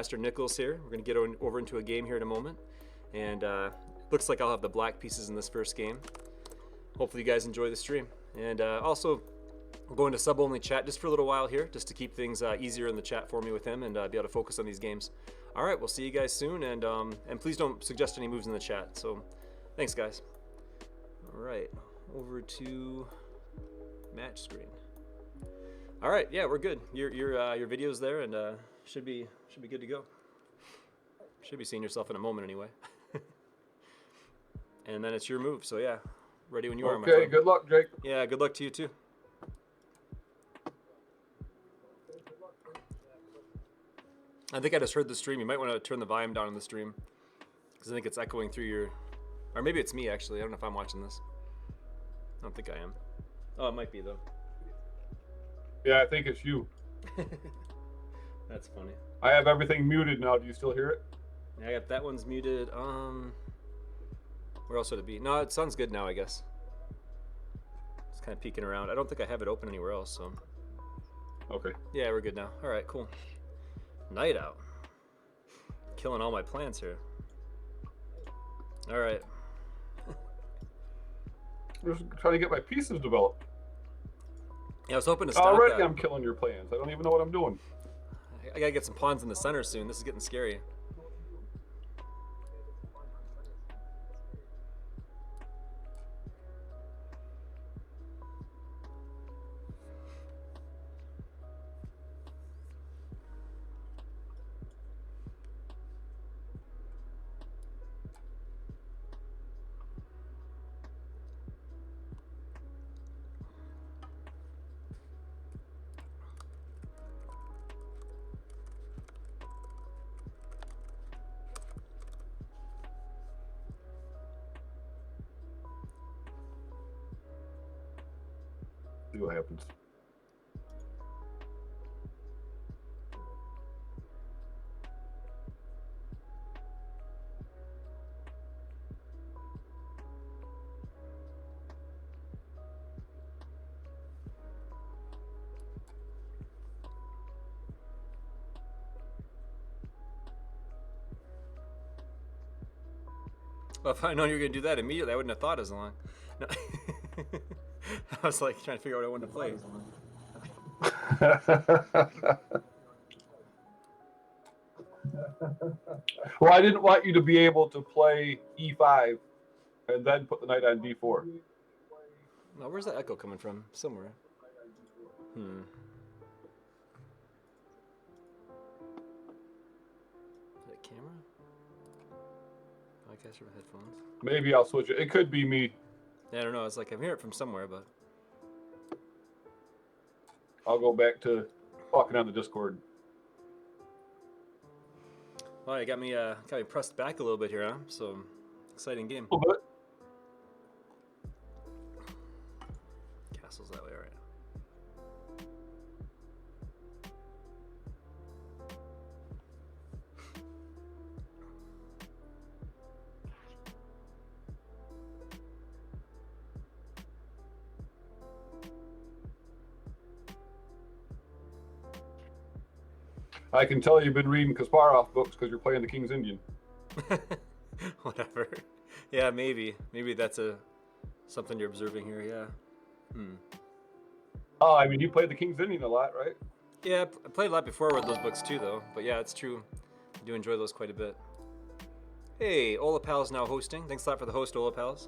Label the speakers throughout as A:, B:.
A: Master Nichols here. We're going to get over into a game here in a moment. And looks like I'll have the black pieces in this first game. Hopefully you guys enjoy the stream. And also, we'll go into sub-only chat just for a little while here, just to keep things easier in the chat for me with him and be able to focus on these games. All right, we'll see you guys soon. And please don't suggest any moves in the chat. So thanks, guys. All right, over to match screen. All right, yeah, we're good. Your video's there, and should be good to go. Should be seeing yourself in a moment anyway. And then it's your move. So yeah, ready when you are, my friend.
B: Okay, good luck, Jake.
A: Yeah, good luck to you too. I think I just heard the stream. You might want to turn the volume down on the stream because I think it's echoing through your, or maybe it's me actually. I don't know if I'm watching this. I don't think I am. Oh, it might be though.
B: Yeah, I think it's you.
A: That's funny.
B: I have everything muted now. Do you still hear it?
A: Yeah, I got that one's muted. Where else would it be? No, it sounds good now, I guess. It's kind of peeking around. I don't think I have it open anywhere else, so.
B: Okay.
A: Yeah, we're good now. All right, cool. Night out. Killing all my plans here. All right.
B: Just trying to get my pieces developed.
A: Yeah, I was hoping to stop
B: Already
A: that.
B: I'm killing your plans. I don't even know what I'm doing.
A: I gotta get some pawns in the center soon. This is getting scary.
B: See what happens.
A: Well, if I'd known you were gonna do that immediately, I wouldn't have thought as long. No. I was like trying to figure out what I wanted to play.
B: Well, I didn't want you to be able to play E5 and then put the knight on D4.
A: Now, where's that echo coming from? Somewhere. Is that a camera? Podcaster with headphones.
B: Maybe I'll switch it. It could be me.
A: Yeah, I don't know. It's like I'm hearing it from somewhere, but
B: I'll go back to talking on the Discord.
A: well, you got me pressed back a little bit here, huh? So exciting game.
B: A little bit.
A: Castle's that way, all right.
B: I can tell you've been reading Kasparov books because you're playing the King's Indian.
A: Whatever. Yeah, maybe that's something you're observing here. Yeah.
B: Oh, I mean, you played the King's Indian a lot, right?
A: Yeah, I played a lot before with those books too, though. But yeah, it's true. I do enjoy those quite a bit. Hey, Olapal's now hosting. Thanks a lot for the host, Olapals.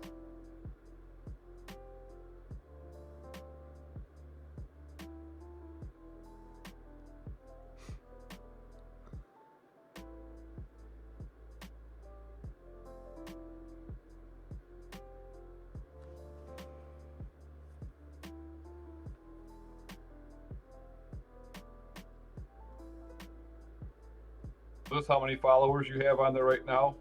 B: Is this how many followers you have on there right now?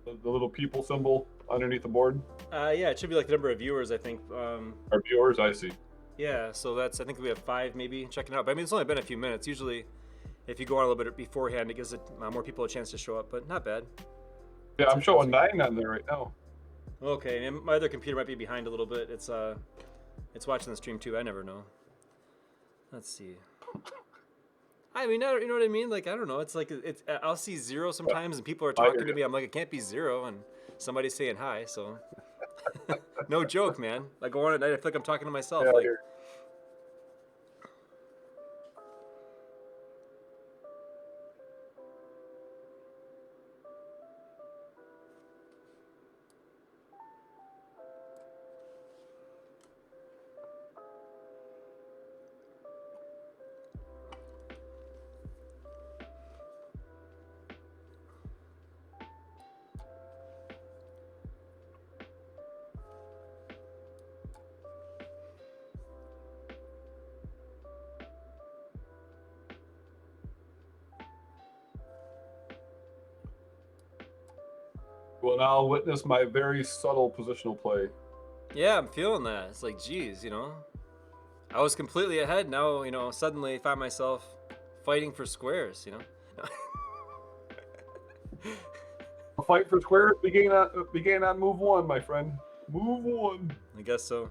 B: The little people symbol underneath the board?
A: Yeah, it should be like the number of viewers, I think.
B: Our viewers, I see.
A: Yeah, so I think we have 5 maybe checking out. But I mean, it's only been a few minutes. Usually, if you go on a little bit beforehand, it gives more people a chance to show up, but not bad.
B: Yeah, I'm showing 9 on there right now.
A: Okay, and my other computer might be behind a little bit. It's watching the stream too. I never know. Let's see. I mean, you know what I mean? Like, I don't know. It's like I'll see 0
B: Yeah,
A: sometimes, and people are
B: I hear
A: talking to
B: you.
A: me. I'm like, it can't be 0, and somebody's saying hi. So, no joke, man. I go on at night, I feel like I'm talking to
B: Yeah,
A: myself.
B: I
A: Like,
B: hear you. Will now witness my very subtle positional play.
A: yeah, I'm feeling that. It's like, geez, I was completely ahead. Now, suddenly I find myself fighting for squares.
B: The fight for squares began on move one, my friend. Move one.
A: I guess so.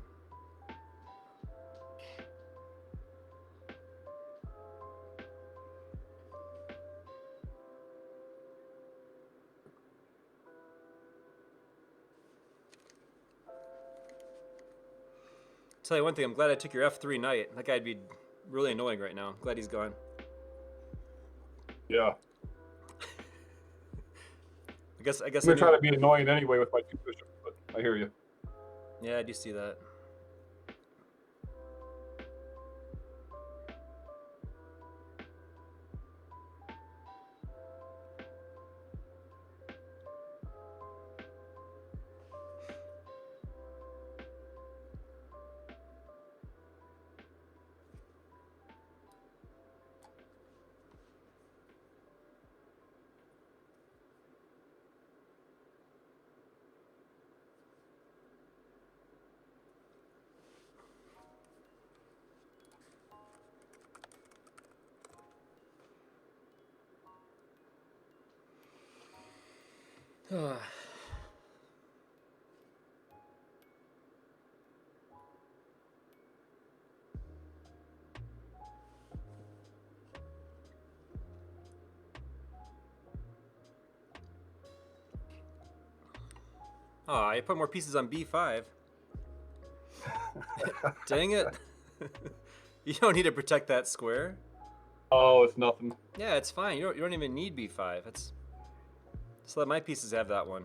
A: Tell you one thing, I'm glad I took your F3 knight. That guy'd be really annoying right now. I'm glad he's gone.
B: Yeah.
A: I guess
B: I'm
A: I
B: gonna try
A: knew.
B: to be annoying anyway with my two bishops, but I hear you.
A: Yeah, I do see that. Oh, I put more pieces on B5. Dang it. You don't need to protect that square.
B: Oh, it's nothing.
A: Yeah, it's fine. You don't even need B5. Just let my pieces have that one.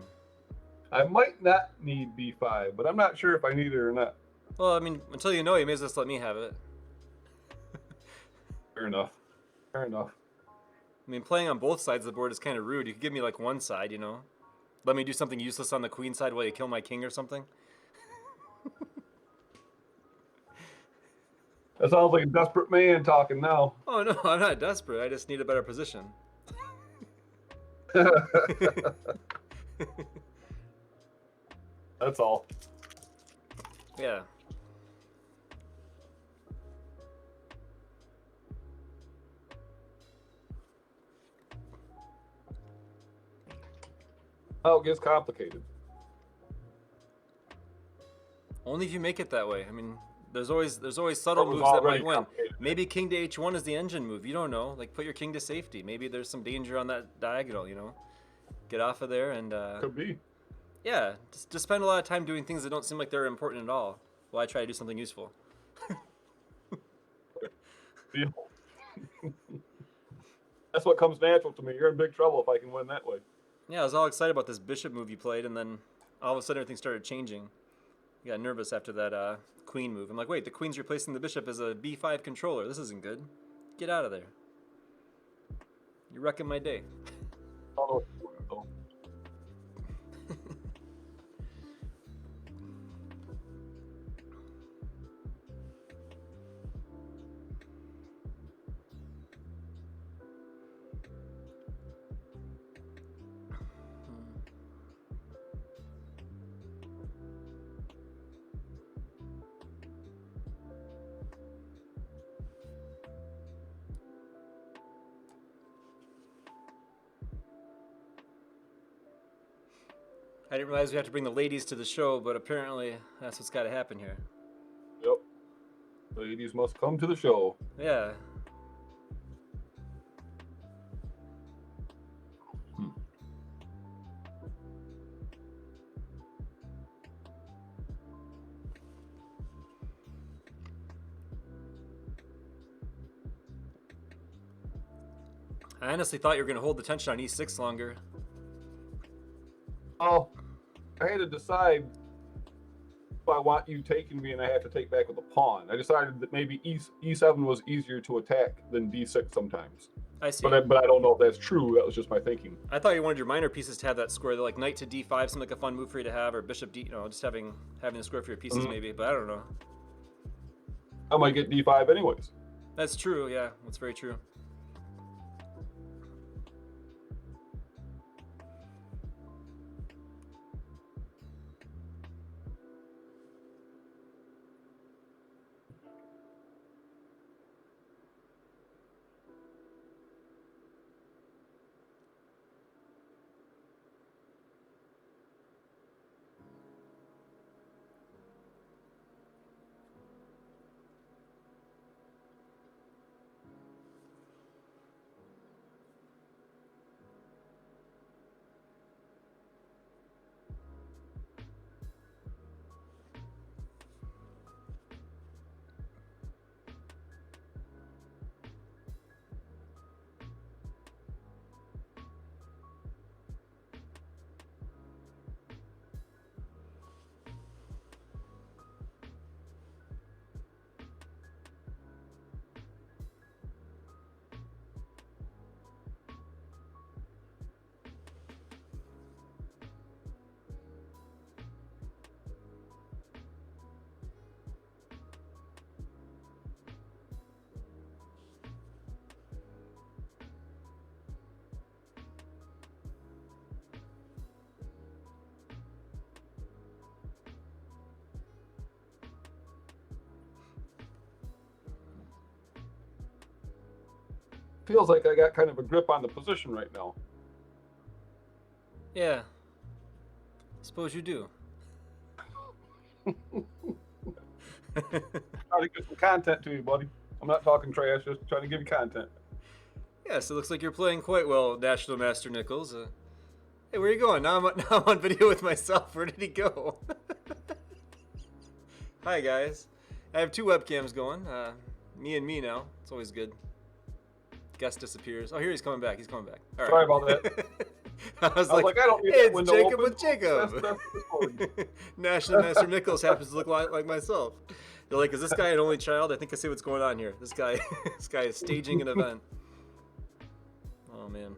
B: I might not need b5, but I'm not sure if I need it or not.
A: Well, I mean, until you know, you may as well just let me have it.
B: Fair enough. Fair enough.
A: I mean, playing on both sides of the board is kind of rude. You could give me like one side, Let me do something useless on the queen side while you kill my king or something.
B: That sounds like a desperate man talking now.
A: Oh no, I'm not desperate. I just need a better position.
B: That's all.
A: Yeah.
B: Oh, it gets complicated.
A: Only if you make it that way. I mean, there's always subtle
B: It was
A: moves that
B: already
A: might win.
B: complicated.
A: Maybe king to h1 is the engine move. You don't know. Like put your king to safety. Maybe there's some danger on that diagonal. Get off of there and
B: Could be.
A: yeah, just spend a lot of time doing things that don't seem like they're important at all. While I try to do something useful.
B: Deal. That's what comes natural to me. You're in big trouble if I can win that way.
A: Yeah, I was all excited about this bishop move you played, and then all of a sudden everything started changing. I got nervous after that queen move. I'm like, wait, the queen's replacing the bishop as a b5 controller. This isn't good. Get out of there. You're wrecking my day.
B: I don't know what to do with it, though.
A: I didn't realize we have to bring the ladies to the show, but apparently that's what's got to happen here.
B: Yep. Ladies must come to the show.
A: Yeah. I honestly thought you were going to hold the tension on e6 longer.
B: Oh, I had to decide if I want you taking me and I have to take back with a pawn. I decided that maybe e7 was easier to attack than d6 sometimes.
A: I see.
B: But I don't know if that's true. That was just my thinking.
A: I thought you wanted your minor pieces to have that square, like knight to d5 seemed like a fun move for you to have, or bishop d, just having a square for your pieces maybe, but I don't know.
B: I might get d5 anyways.
A: That's true, yeah, that's very true.
B: Feels like I got kind of a grip on the position right now.
A: Yeah. Suppose you do.
B: Trying to get some content to you, buddy. I'm not talking trash, just trying to give you content.
A: Yes, it looks like you're playing quite well, National Master Nichols. Hey, where are you going? Now I'm on video with myself. Where did he go? Hi, guys. I have two webcams going. Me and me now. It's always good. Guest disappears. Oh, here he's coming back. He's coming back. All right.
B: Sorry about that.
A: I was like,
B: I don't need
A: hey,
B: that
A: it's
B: window
A: Jacob
B: open.
A: with Jacob.
B: That's
A: National Master Nichols happens to look like myself. They're like, is this guy an only child? I think I see what's going on here. This guy is staging an event. Oh, man.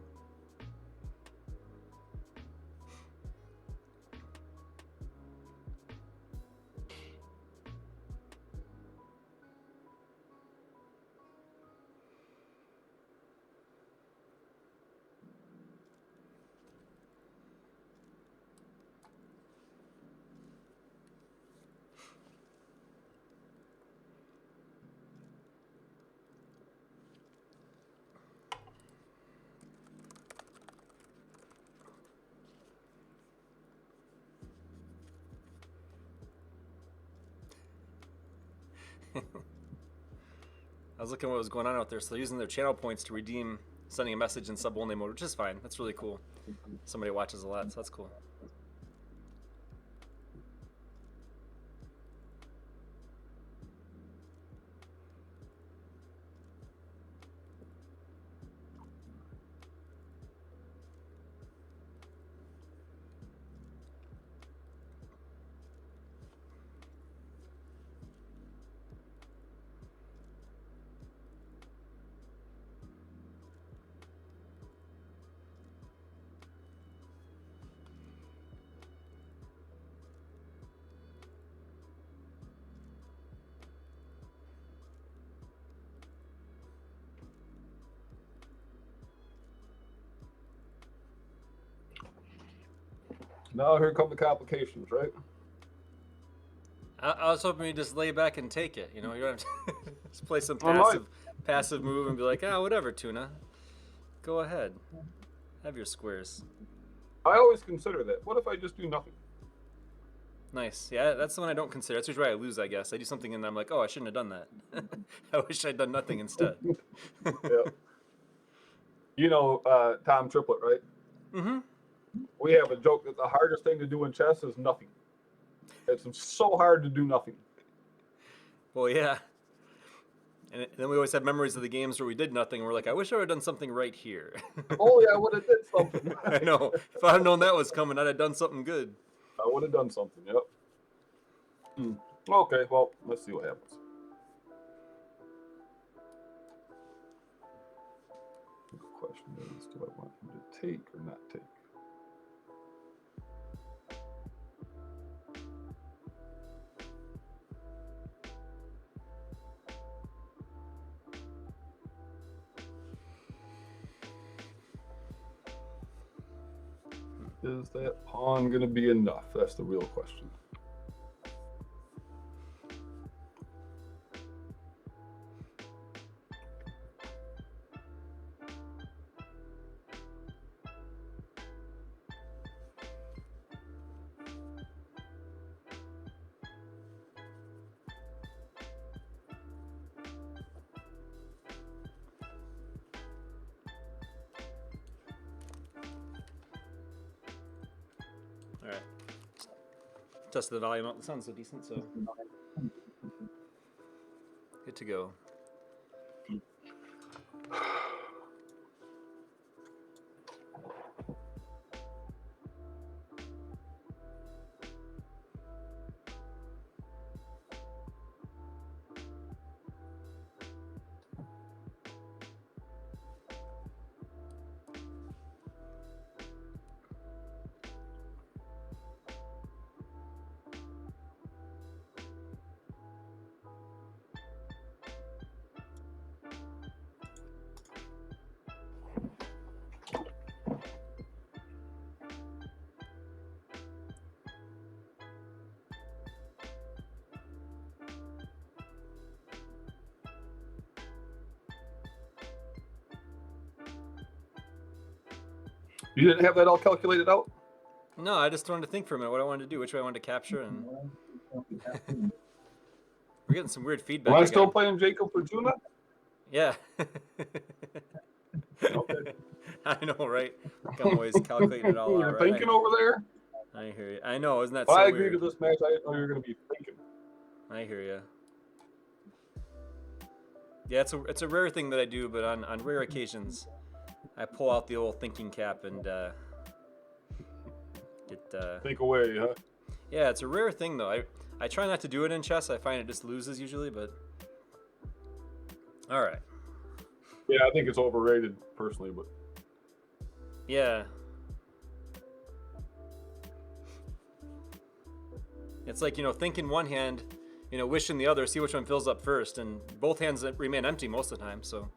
A: I was looking at what was going on out there. So they're using their channel points to redeem sending a message in sub-only mode, which is fine. That's really cool. Somebody watches a lot, so that's cool.
B: Now here come the complications, right?
A: I was hoping you just lay back and take it. You don't have to just play some
B: I
A: passive move and be like, whatever, Tuna. Go ahead. Have your squares.
B: I always consider that. What if I just do nothing?
A: Nice. Yeah, that's the one I don't consider. That's usually why I lose, I guess. I do something and I'm like, oh, I shouldn't have done that. I wish I'd done nothing instead.
B: Yeah. You know Tom Triplett, right?
A: Mm-hmm.
B: We have a joke that the hardest thing to do in chess is nothing. It's so hard to do nothing.
A: Well, yeah. And then we always have memories of the games where we did nothing. And we're like, I wish I would have done something right here.
B: Oh yeah, I would have did something.
A: I know. If I'd known that was coming, I'd have done something good.
B: I would have done something. Yep. Okay, well, let's see what happens. The question is, do I want him to take or not take? Is that pawn going to be enough? That's the real question.
A: All right. Tested the volume out. The sound's so decent, so good to go.
B: You didn't have that all calculated out?
A: No, I just wanted to think for a minute what I wanted to do, which way I wanted to capture, and we're getting some weird feedback.
B: Am I still playing Jacob Fortuna?
A: Yeah.
B: Okay.
A: I know, right? I'm always calculating it all out.
B: You're
A: Right?
B: thinking over there?
A: I hear you. I know, isn't that
B: Well,
A: so
B: I agree
A: weird?
B: to this match. I didn't know you were going to be thinking.
A: I hear you. Yeah, it's a rare thing that I do, but on rare occasions, I pull out the old thinking cap and
B: Think away, huh?
A: Yeah, it's a rare thing though. I try not to do it in chess. I find it just loses usually, but all right.
B: Yeah, I think it's overrated personally, but
A: Yeah. It's like, think in one hand, wish in the other, see which one fills up first, and both hands remain empty most of the time, so.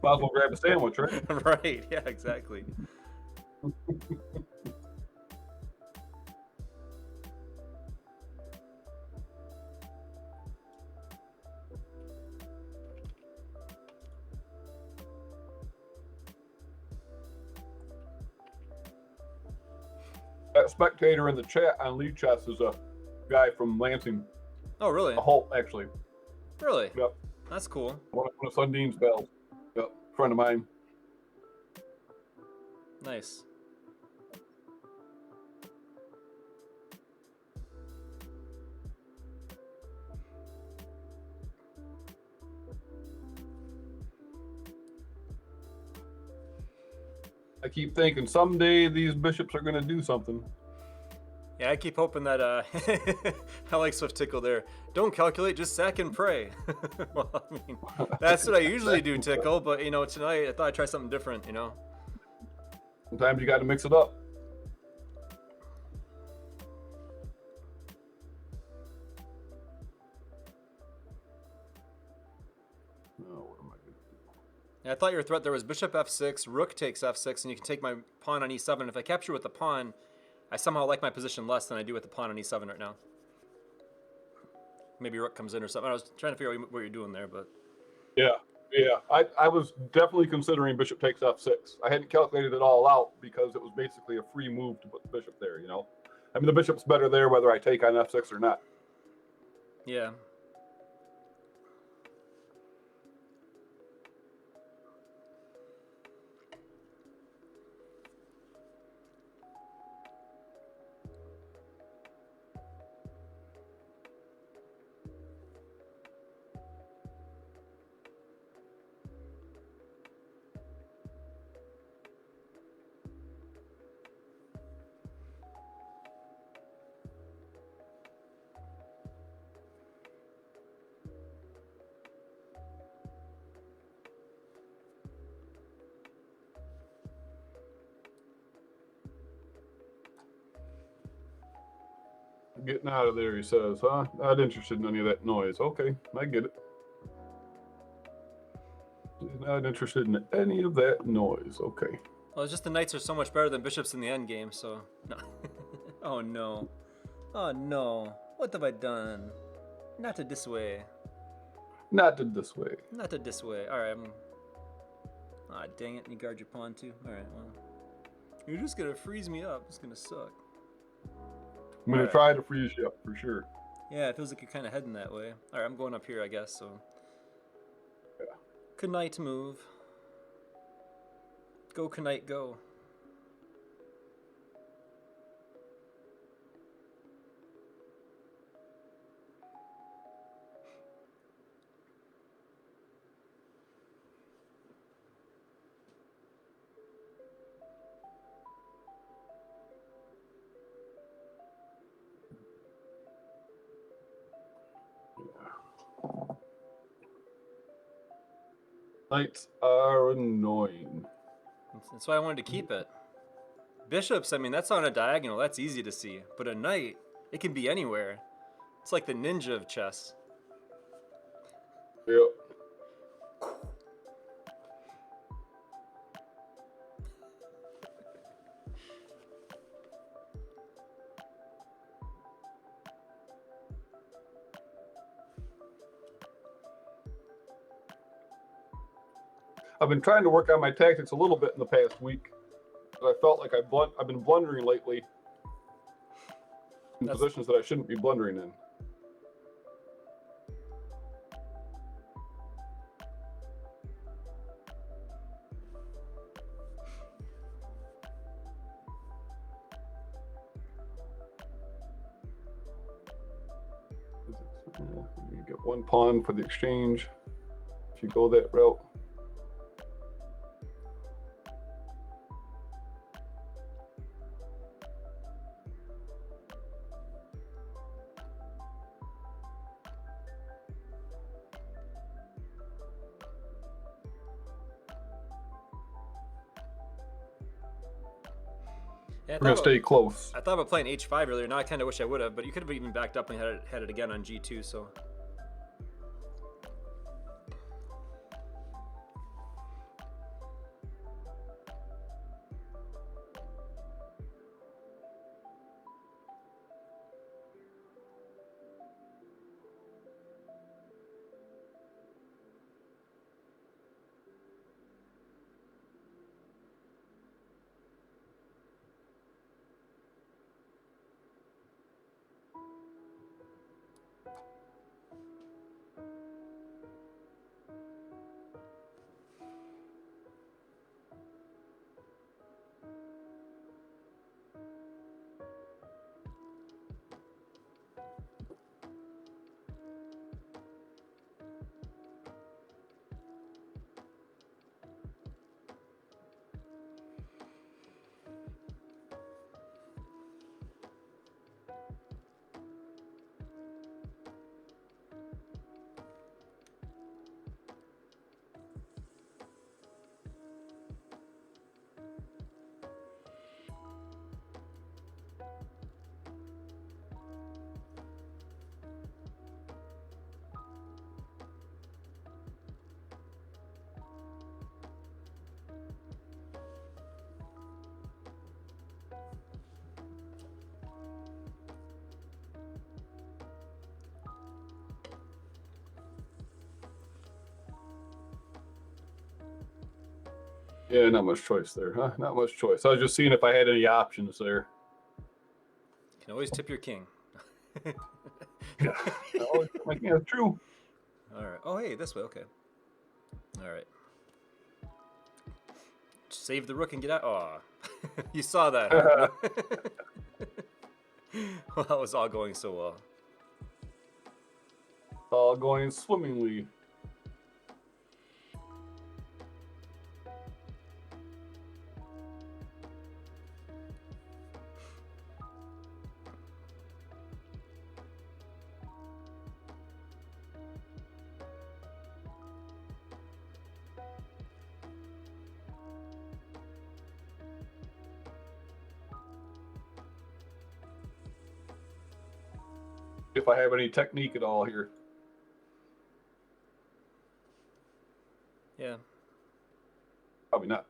B: might as well grab a sandwich, right?
A: Right, yeah, exactly.
B: That spectator in the chat on Lead Chess is a guy from Lansing.
A: Oh, really?
B: A Holt, actually.
A: Really?
B: Yep.
A: That's cool.
B: One of Sundine's bells. Yep. Friend of mine.
A: Nice.
B: I keep thinking someday these bishops are going to do something.
A: Yeah, I keep hoping that, I like Swift Tickle there. Don't calculate, just sack and pray. Well, I mean, that's what I usually do, Tickle, but, tonight I thought I'd try something different,
B: Sometimes you got to mix it up. Oh, what am I going to do?
A: Yeah, I thought your threat there was bishop f6, rook takes f6, and you can take my pawn on e7. If I capture with the pawn, I somehow like my position less than I do with the pawn on e7 right now. Maybe rook comes in or something. I was trying to figure out what you're doing there, but...
B: Yeah. I was definitely considering bishop takes f6. I hadn't calculated it all out because it was basically a free move to put the bishop there, I mean, the bishop's better there whether I take on f6 or not.
A: Yeah.
B: getting out of there, he says, huh? Not interested in any of that noise. Okay, I get it. He's not interested in any of that noise. Okay.
A: Well, it's just the knights are so much better than bishops in the end game, so no. Oh no. Oh no. What have I done? Not it this way.
B: Not this way.
A: Not it this way. Alright, I'm. Ah, dang it. You guard your pawn too? Alright, well. You're just gonna freeze me up. It's gonna suck.
B: I'm going to try to freeze you up for sure.
A: Yeah, it feels like you're kind of heading that way. Alright, I'm going up here, I guess, so.
B: Yeah.
A: Knight move. Go, Knight, go.
B: Knights are annoying.
A: That's why I wanted to keep it. Bishops, I mean, that's on a diagonal. That's easy to see. But a knight, it can be anywhere. It's like the ninja of chess.
B: Yep. I've been trying to work on my tactics a little bit in the past week, but I felt like I've been blundering lately in positions that I shouldn't be blundering in. You get one pawn for the exchange if you go that route.
A: Yeah,
B: We're going to stay close.
A: I thought about playing h5 earlier. Now I kind of wish I would have, but you could have even backed up and had it again on g2, so.
B: Yeah, not much choice there, huh? Not much choice. I was just seeing if I had any options there.
A: You can always tip your king.
B: Yeah, yeah, true.
A: All right. Oh, hey, this way. Okay. All right. Save the rook and get out. Oh, you saw that. Huh? Well, that was all going so well.
B: All going swimmingly. if I have any technique at all here.
A: Yeah.
B: Probably not.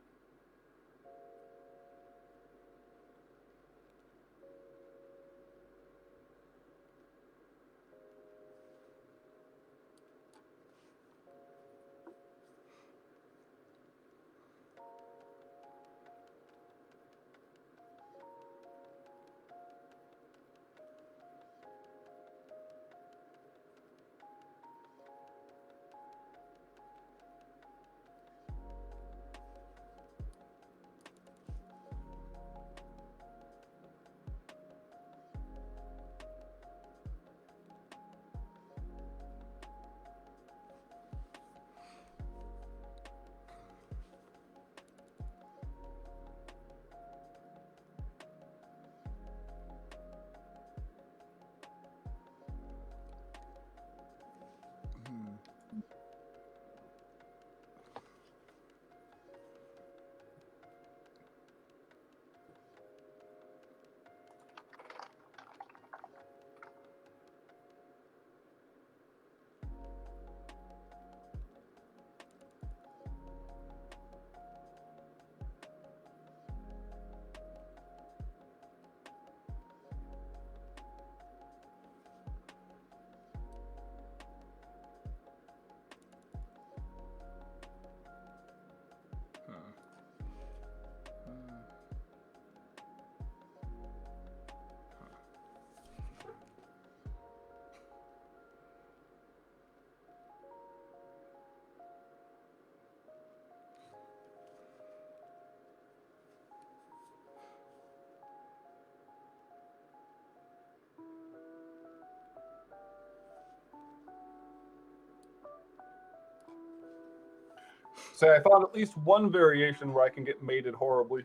B: Say, I found at least one variation where I can get mated horribly.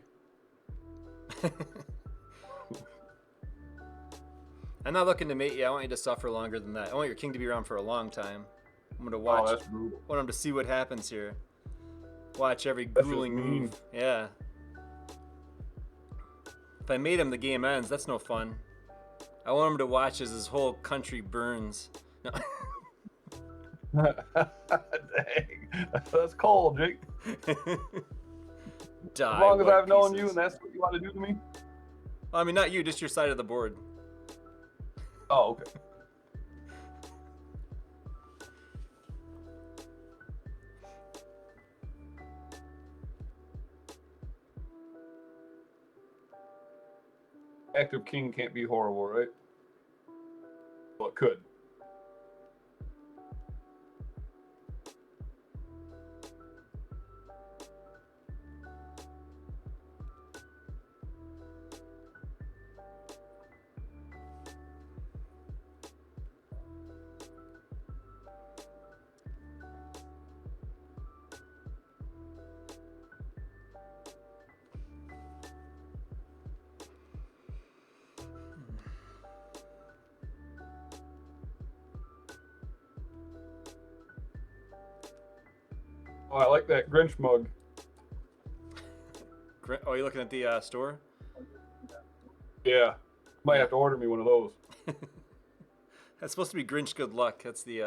A: I'm not looking to mate you. I want you to suffer longer than that. I want your king to be around for a long time. I'm gonna watch.
B: Oh, that's brutal.
A: Want him to see what happens here. Watch every
B: That's
A: grueling
B: just mean.
A: move. Yeah. If I mate him, the game ends. That's no fun. I want him to watch as his whole country burns. No.
B: Dang, that's cold, Jake.
A: Die,
B: As long as
A: white
B: I've known you
A: pieces.
B: and that's what you want to do to me.
A: Well, I mean, not you, just your side of the board.
B: Oh, okay. Active king can't be horrible, right? Well, it could. Oh, I like that Grinch mug.
A: Oh, you looking at the store?
B: Yeah, might have to order me one of those.
A: That's supposed to be Grinch good luck. That's the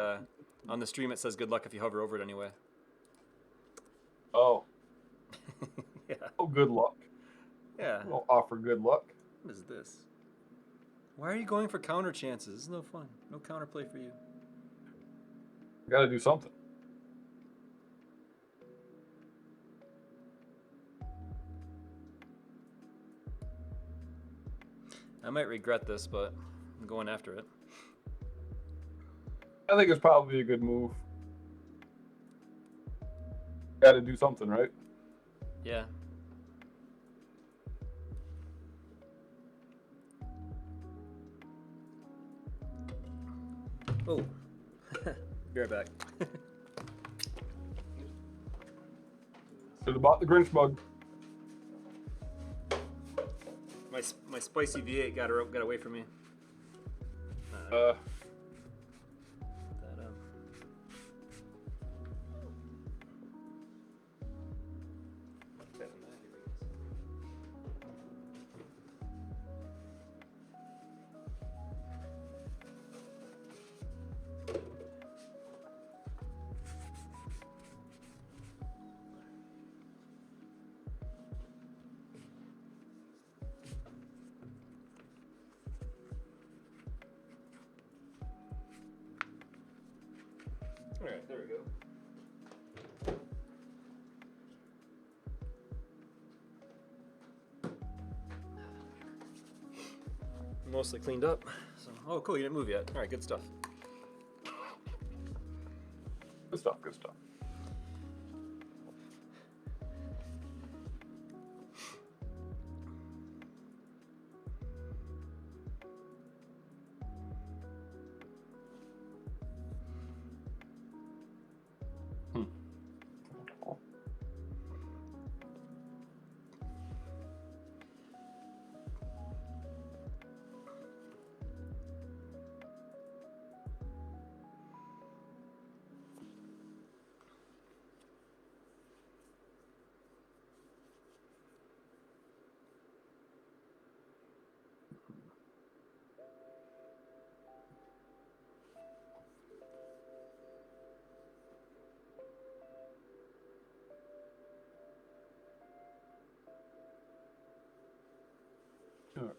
A: on the stream it says good luck if you hover over it anyway.
B: Oh,
A: Yeah.
B: oh, good luck.
A: Yeah.
B: I'll offer good luck.
A: What is this? Why are you going for counter chances? This is no fun. No counterplay for you.
B: I got to do something.
A: I might regret this, but I'm going after it.
B: I think it's probably a good move. Got to do something, right?
A: Yeah. Oh. Be right back.
B: Should have bought the Grinch mug.
A: My spicy V8 got away from me.
B: Uh,
A: That, mostly cleaned up. So, oh, cool, you didn't move yet. All right, good stuff.
B: Good stuff. Good stuff. All right.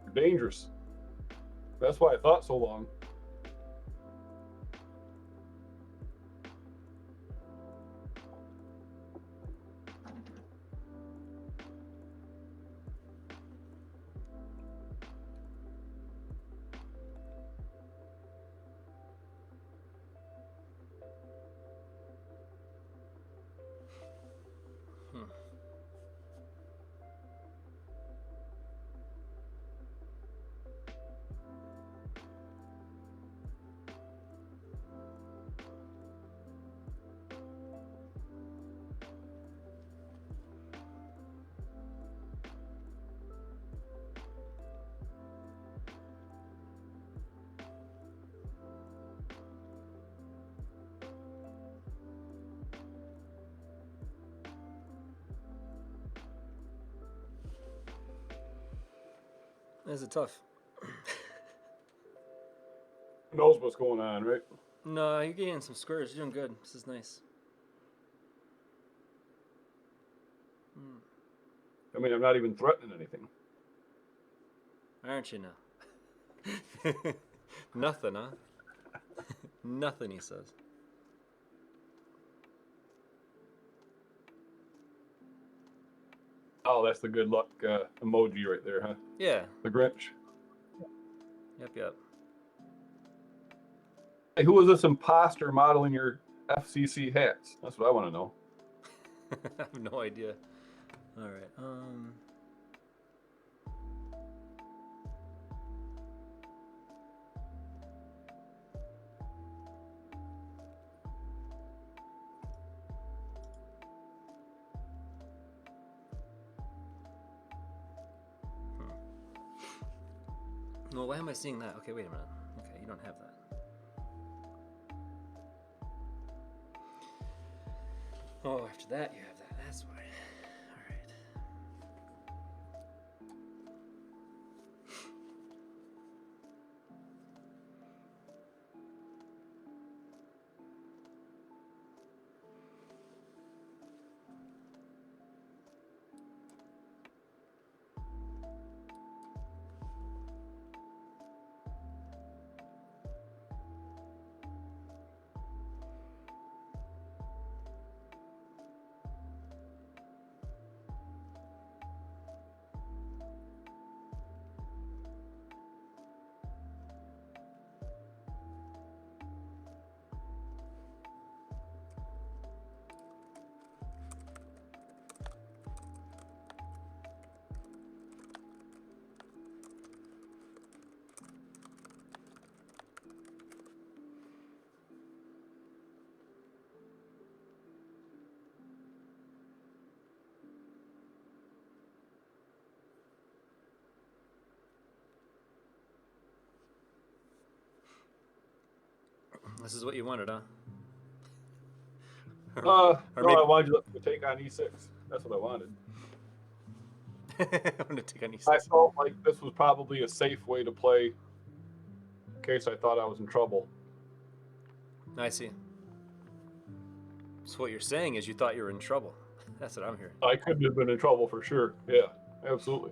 B: You're dangerous. That's why I thought so long.
A: This is tough.
B: Who knows what's going on, right?
A: No, you're getting some squares. You're doing good. This is nice.
B: I mean, I'm not even threatening anything.
A: Aren't you now? Nothing, huh? Nothing, he says.
B: Oh, that's the good luck emoji right there, huh?
A: Yeah.
B: The Grinch.
A: Yep.
B: Hey, who is this imposter modeling your FCC hats? That's what I want to know.
A: I have no idea. All right. Well, why am I seeing that? Okay, wait a minute. Okay, you don't have that. Oh, after that you have that. That's why. All right. This is what you wanted, huh? Or
B: No, I
A: maybe
B: wanted you to take on e6. That's what I wanted.
A: I'm gonna take on
B: I
A: e6.
B: felt like this was probably a safe way to play in case I thought I was in trouble.
A: I see. So what you're saying is you thought you were in trouble. That's what I'm hearing.
B: I couldn't have been in trouble for sure. Yeah, absolutely.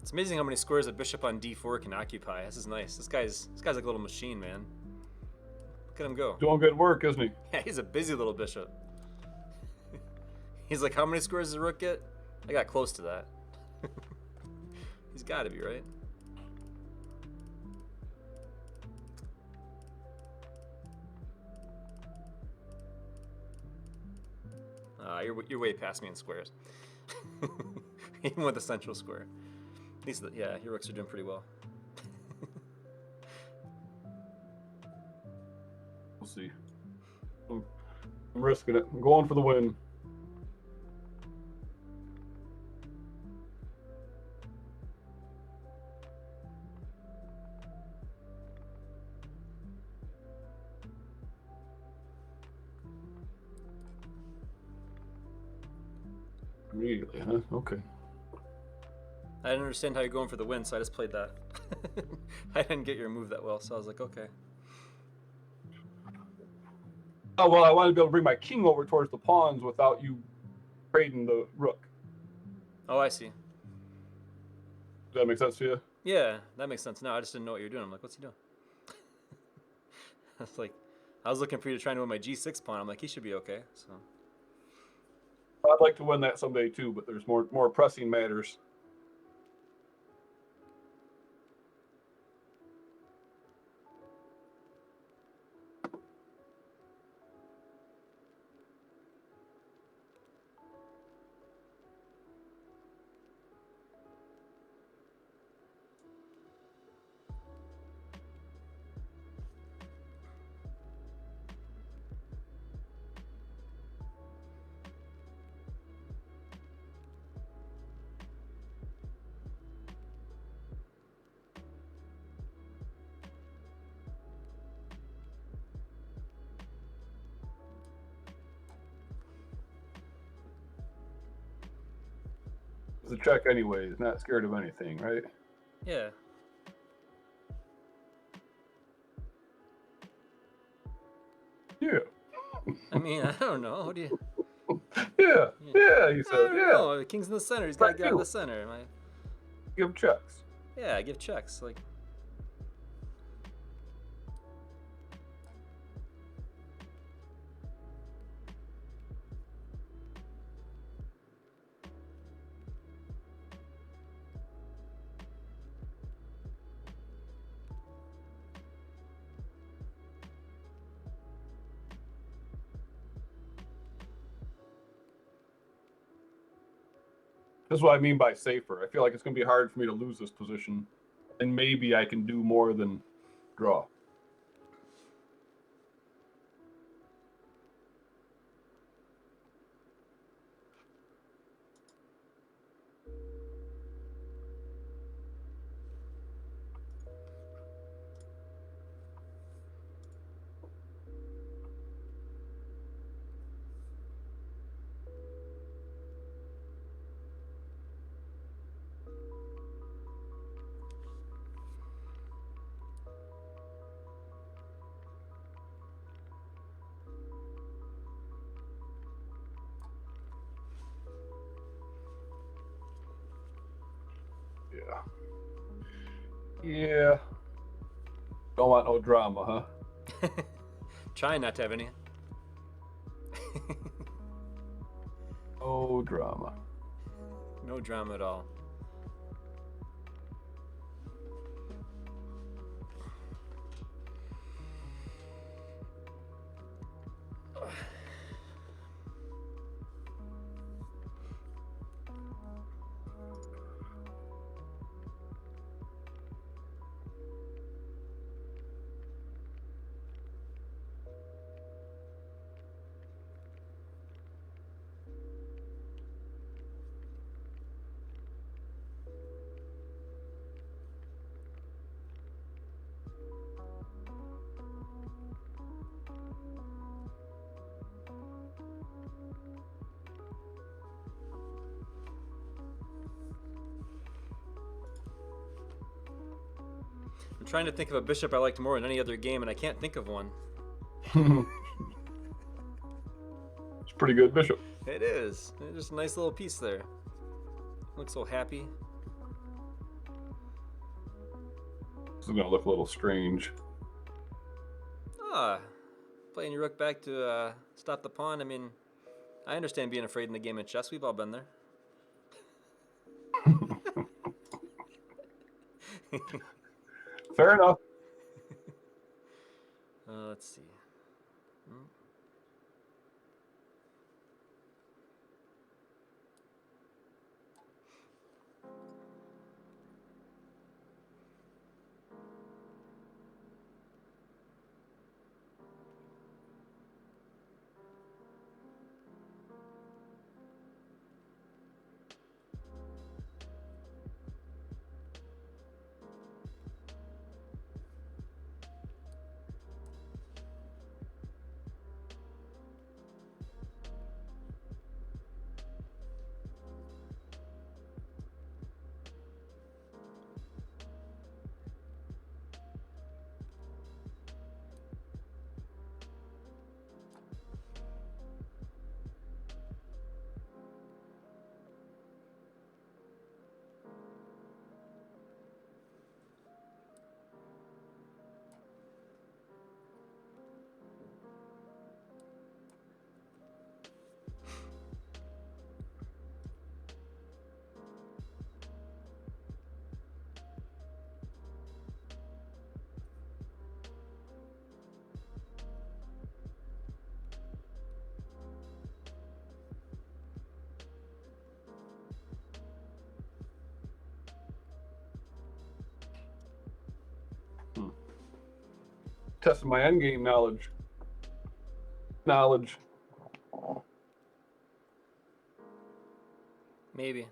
A: It's amazing how many squares a bishop on d4 can occupy. This is nice. This guy's like a little machine, man. Look at him go.
B: Doing good work, isn't he?
A: Yeah, he's a busy little bishop. He's like, how many squares does a rook get? I got close to that. He's got to be, right? You're way past me in squares. Even with the central square. At least, yeah, your rooks are doing pretty well.
B: We'll see. I'm risking it. I'm going for the win. Immediately, huh? Okay.
A: I didn't understand how you're going for the win, so I just played that. I didn't get your move that well, so I was like, okay.
B: Oh, well, I wanted to be able to bring my king over towards the pawns without you trading the rook.
A: Oh, I see.
B: Does that make sense to you?
A: Yeah, that makes sense now. I just didn't know what you were doing. I'm like, what's he doing? I was looking for you to try and win my g6 pawn. I'm like, he should be okay. So
B: I'd like to win that someday too, but there's more pressing matters. It's a check anyway. Not scared of anything, right?
A: yeah.
B: Yeah.
A: I mean, I don't know. What do you?
B: Yeah. Yeah, he
A: I
B: said.
A: don't
B: Yeah.
A: know. The king's in the center. He's got to
B: Right,
A: get out of
B: you.
A: the center. Am I?
B: Give checks.
A: Yeah, I give checks. Like,
B: This is what I mean by safer. I feel like it's going to be hard for me to lose this position, and maybe I can do more than draw. Yeah. Yeah. Don't want no drama, huh?
A: trying not to have any.
B: No drama.
A: No drama at all. I'm trying to think of a bishop I liked more in any other game, and I can't think of one.
B: It's a pretty good bishop.
A: It is. It's just a nice little piece there. Looks so happy.
B: This is going to look a little strange.
A: Ah, playing your rook back to stop the pawn. I mean, I understand being afraid in the game of chess. We've all been there.
B: Fair enough.
A: Let's see.
B: Testing my endgame knowledge.
A: Maybe.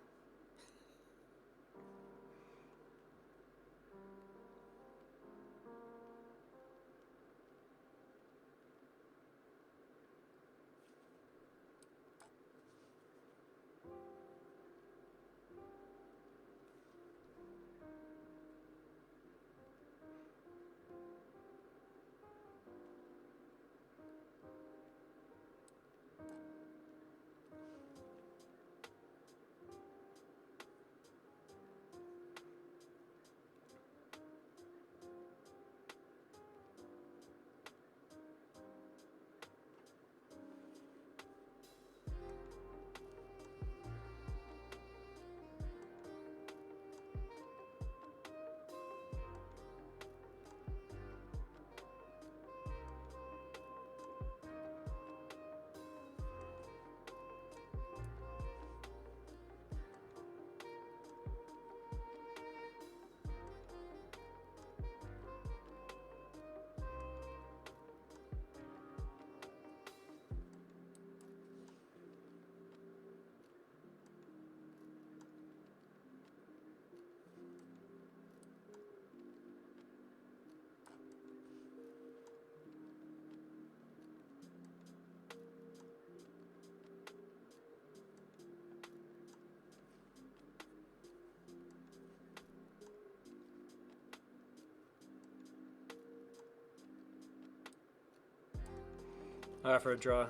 A: For a draw.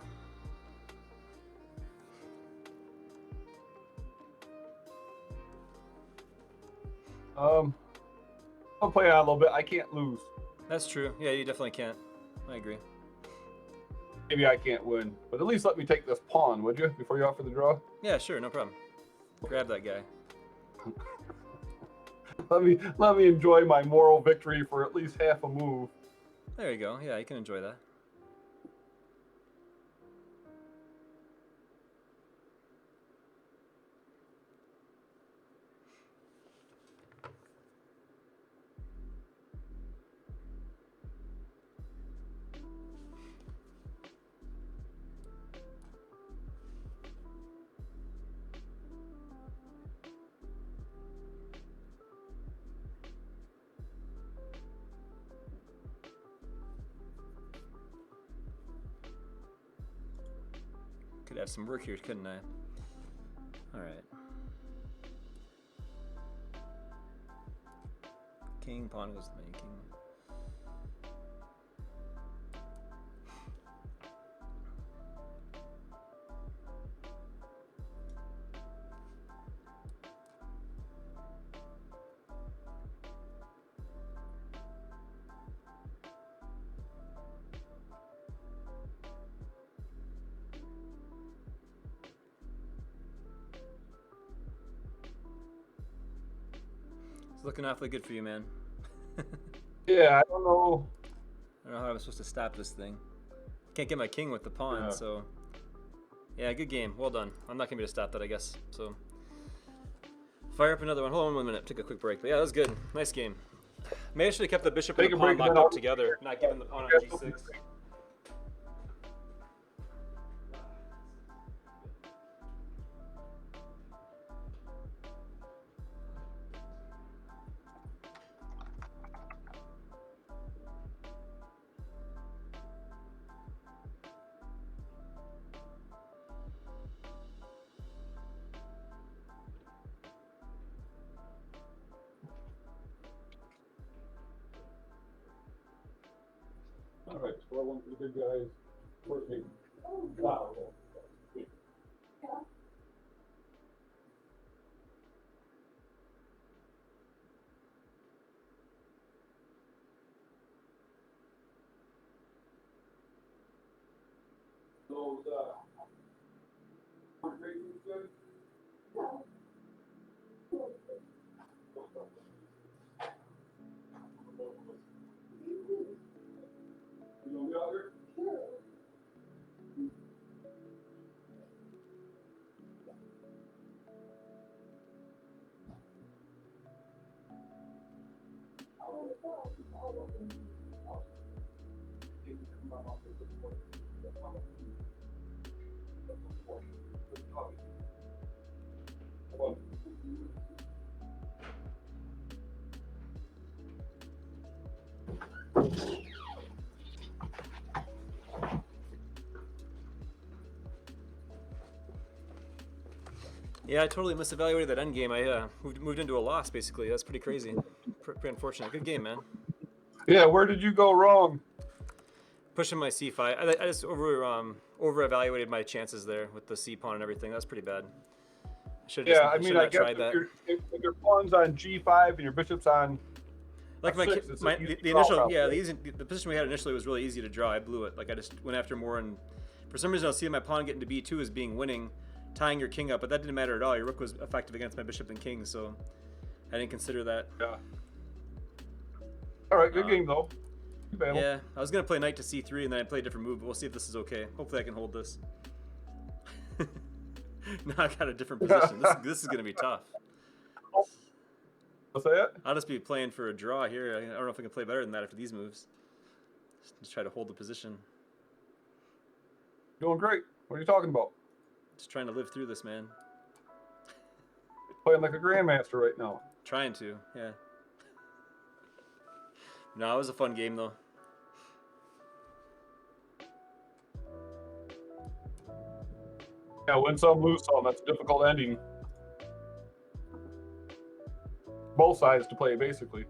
B: I'll play out a little bit. I can't lose.
A: That's true. Yeah, you definitely can't. I agree.
B: Maybe I can't win, but at least let me take this pawn, would you, before you offer the draw?
A: Yeah, sure, no problem. Grab that guy.
B: Let me enjoy my moral victory for at least half a move.
A: There you go. Yeah, you can enjoy that. Could have some work here, couldn't I? All right. king, pawn goes to the main king. It's looking awfully good for you, man.
B: Yeah, I don't know.
A: I don't know how I'm supposed to stop this thing. Can't get my king with the pawn, so... Yeah, good game. Well done. I'm not going to be able to stop that, I guess. So, fire up another one. Hold on 1 minute. Take a quick break. But yeah, that was good. Nice game. Maybe I should have kept the bishop and the pawn locked up together, not giving the pawn on g6.
B: All right, score one for the big guys. First game. Wow. Those good. You gonna be out here?
A: Yeah, I totally misevaluated that endgame. I moved into a loss, basically. That's pretty crazy. Pretty unfortunate. Good game, man.
B: Yeah, where did you go wrong?
A: Pushing my c5. I just over evaluated my chances there with the c pawn and everything. That was pretty bad.
B: Yeah, I mean, I guess if your pawn's on g5 and your bishop's on
A: like
B: f6,
A: the initial, yeah, the position we had initially was really easy to draw. I blew it. Like I just went after more, and for some reason I was seeing my pawn getting to b2 as being winning, tying your king up, but that didn't matter at all. Your rook was effective against my bishop and king, so I didn't consider that.
B: Yeah. All right, good game though.
A: Yeah, I was gonna play knight to c3 and then I play a different move, but we'll see if this is okay. Hopefully I can hold this. Now I got a different position. This is gonna be tough.
B: What's that?
A: I'll just be playing for a draw here. I don't know if I can play better than that after these moves. Just try to hold the position.
B: Doing great. What are you talking about?
A: Just trying to live through this, man.
B: Playing like a grandmaster right now.
A: Trying to, yeah. No, it was a fun game though.
B: Yeah, win some, lose some. That's a difficult ending. Both sides to play, basically.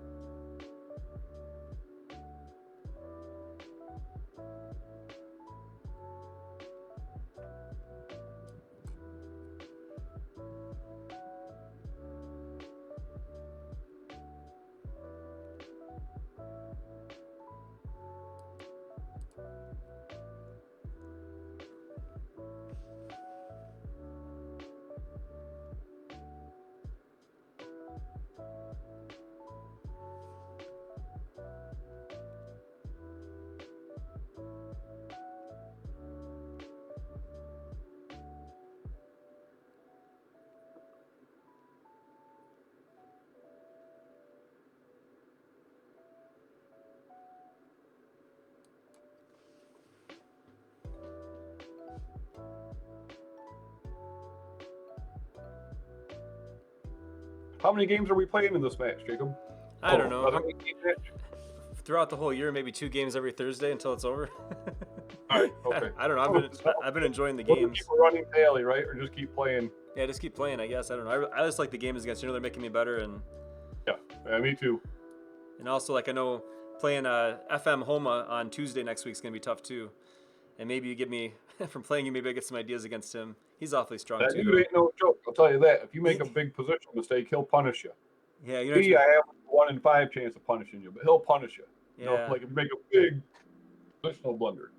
B: How many games are we playing in this match, Jacob?
A: I don't know. Throughout the whole year, maybe 2 games every Thursday until it's over.
B: All right, okay.
A: I don't know. I've been enjoying the games.
B: Keep running daily, right? Or just keep playing?
A: Yeah, just keep playing, I guess. I don't know. I just like the games against, they're making me better. And
B: yeah, me too.
A: And also, like I know playing FM Homa on Tuesday next week is gonna be tough too. And maybe you give me from playing you, maybe I get some ideas against him. He's awfully strong
B: That
A: too,
B: dude
A: though.
B: ain't no joke. I'll tell you that. If you make a big position mistake, he'll punish you.
A: Yeah, you know.
B: Me, I have a 1 in 5 chance of punishing you, but he'll punish you. You know,
A: Yeah,
B: like if you make a big positional blunder.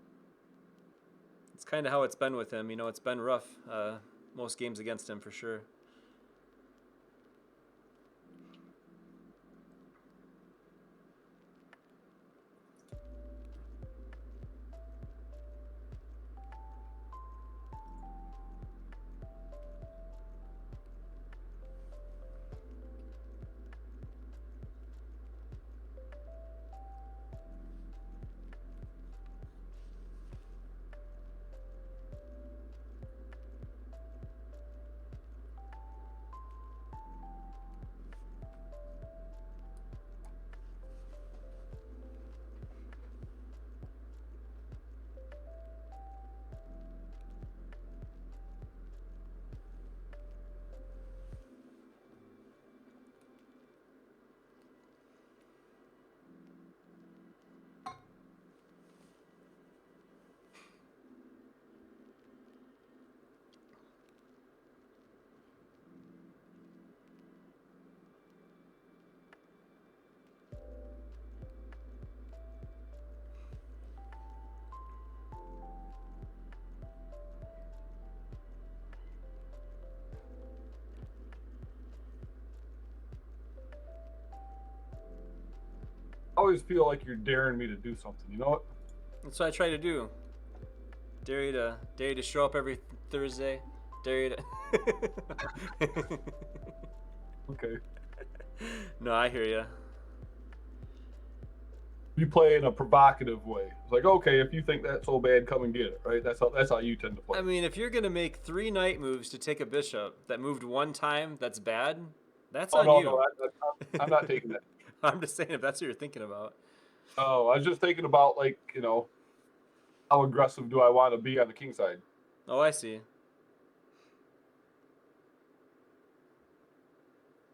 A: it's kind of how it's been with him. You know, it's been rough. Most games against him for sure.
B: I always feel like you're daring me to do something. You know what?
A: That's what I try to do. Dare you to show up every Thursday. Dare you to.
B: Okay.
A: No, I hear you.
B: You play in a provocative way. It's like, okay, if you think that's so bad, come and get it, right? That's how you tend to play.
A: I mean, if you're gonna make 3 knight moves to take a bishop that moved one time, that's bad. That's
B: Oh
A: on
B: no,
A: you.
B: no, I'm not taking that.
A: I'm just saying if that's what you're thinking about.
B: Oh, I was just thinking about like, how aggressive do I want to be on the king side?
A: Oh, I see.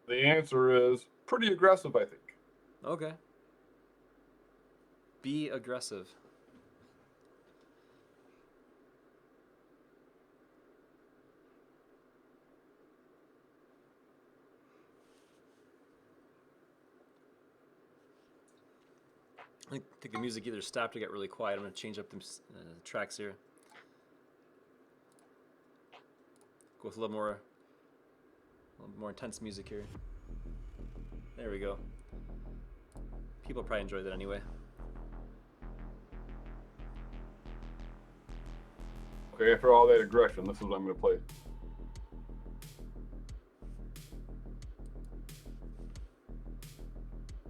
B: The answer is pretty aggressive, I think.
A: Okay. Be aggressive. I think the music either stopped or got really quiet. I'm gonna change up the tracks here. Go with a little more intense music here. There we go. People probably enjoy that anyway.
B: Okay, after all that aggression, this is what I'm going to play.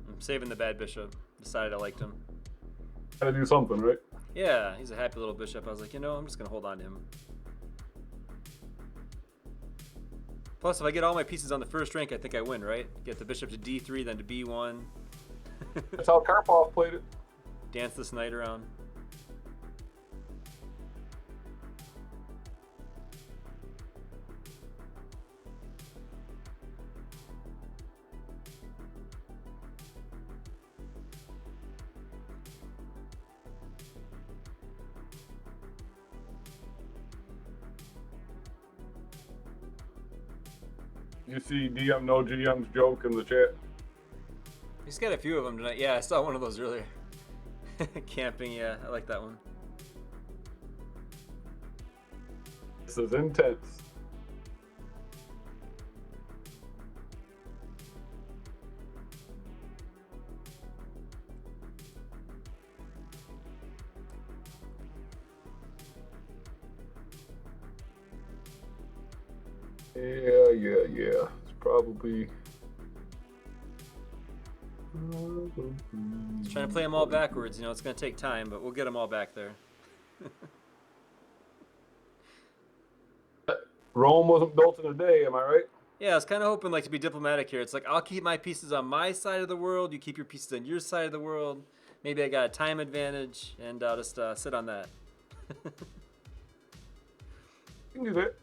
A: I'm saving the bad bishop. Decided I liked him.
B: Gotta do something, right?
A: Yeah, he's a happy little bishop. I was like, I'm just gonna hold on to him. Plus, if I get all my pieces on the first rank, I think I win, right? Get the bishop to d3, then to b1.
B: That's how Karpov played it.
A: Dance this knight around.
B: You see DM no GM's joke in the chat?
A: He's got a few of them tonight. Yeah, I saw one of those earlier. Camping, yeah, I like that one.
B: This is intense. Yeah. It's probably.
A: Just trying to play them all backwards. It's going to take time, but we'll get them all back there.
B: Rome wasn't built in a day, am I right?
A: Yeah, I was kind of hoping to be diplomatic here. It's like I'll keep my pieces on my side of the world. You keep your pieces on your side of the world. Maybe I got a time advantage, and I'll just sit on that.
B: You can do that.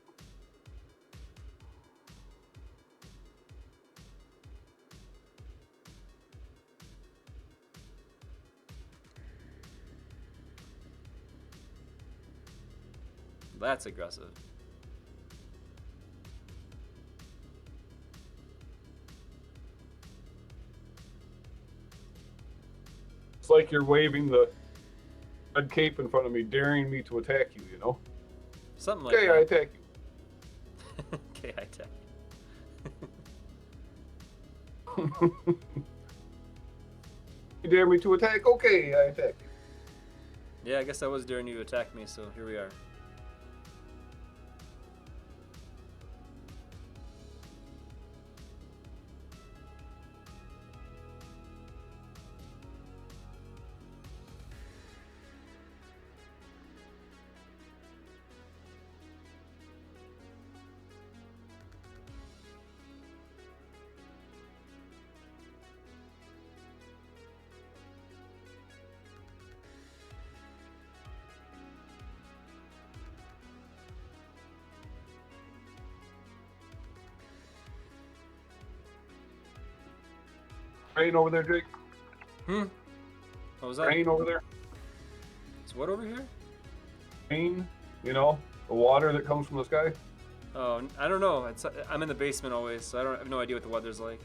A: That's aggressive.
B: It's like you're waving the red cape in front of me, daring me to attack you, you know?
A: Something like
B: Okay,
A: that.
B: I attack you.
A: Okay, I attack.
B: You dare me to attack? Okay, I attack you.
A: Yeah, I guess I was daring you to attack me, so here we are.
B: Rain over there, Jake?
A: What was that?
B: Rain over there?
A: It's what over here?
B: Rain, you know, the water that comes from the sky.
A: Oh, I don't know. I'm in the basement always, so I have no idea what the weather's like.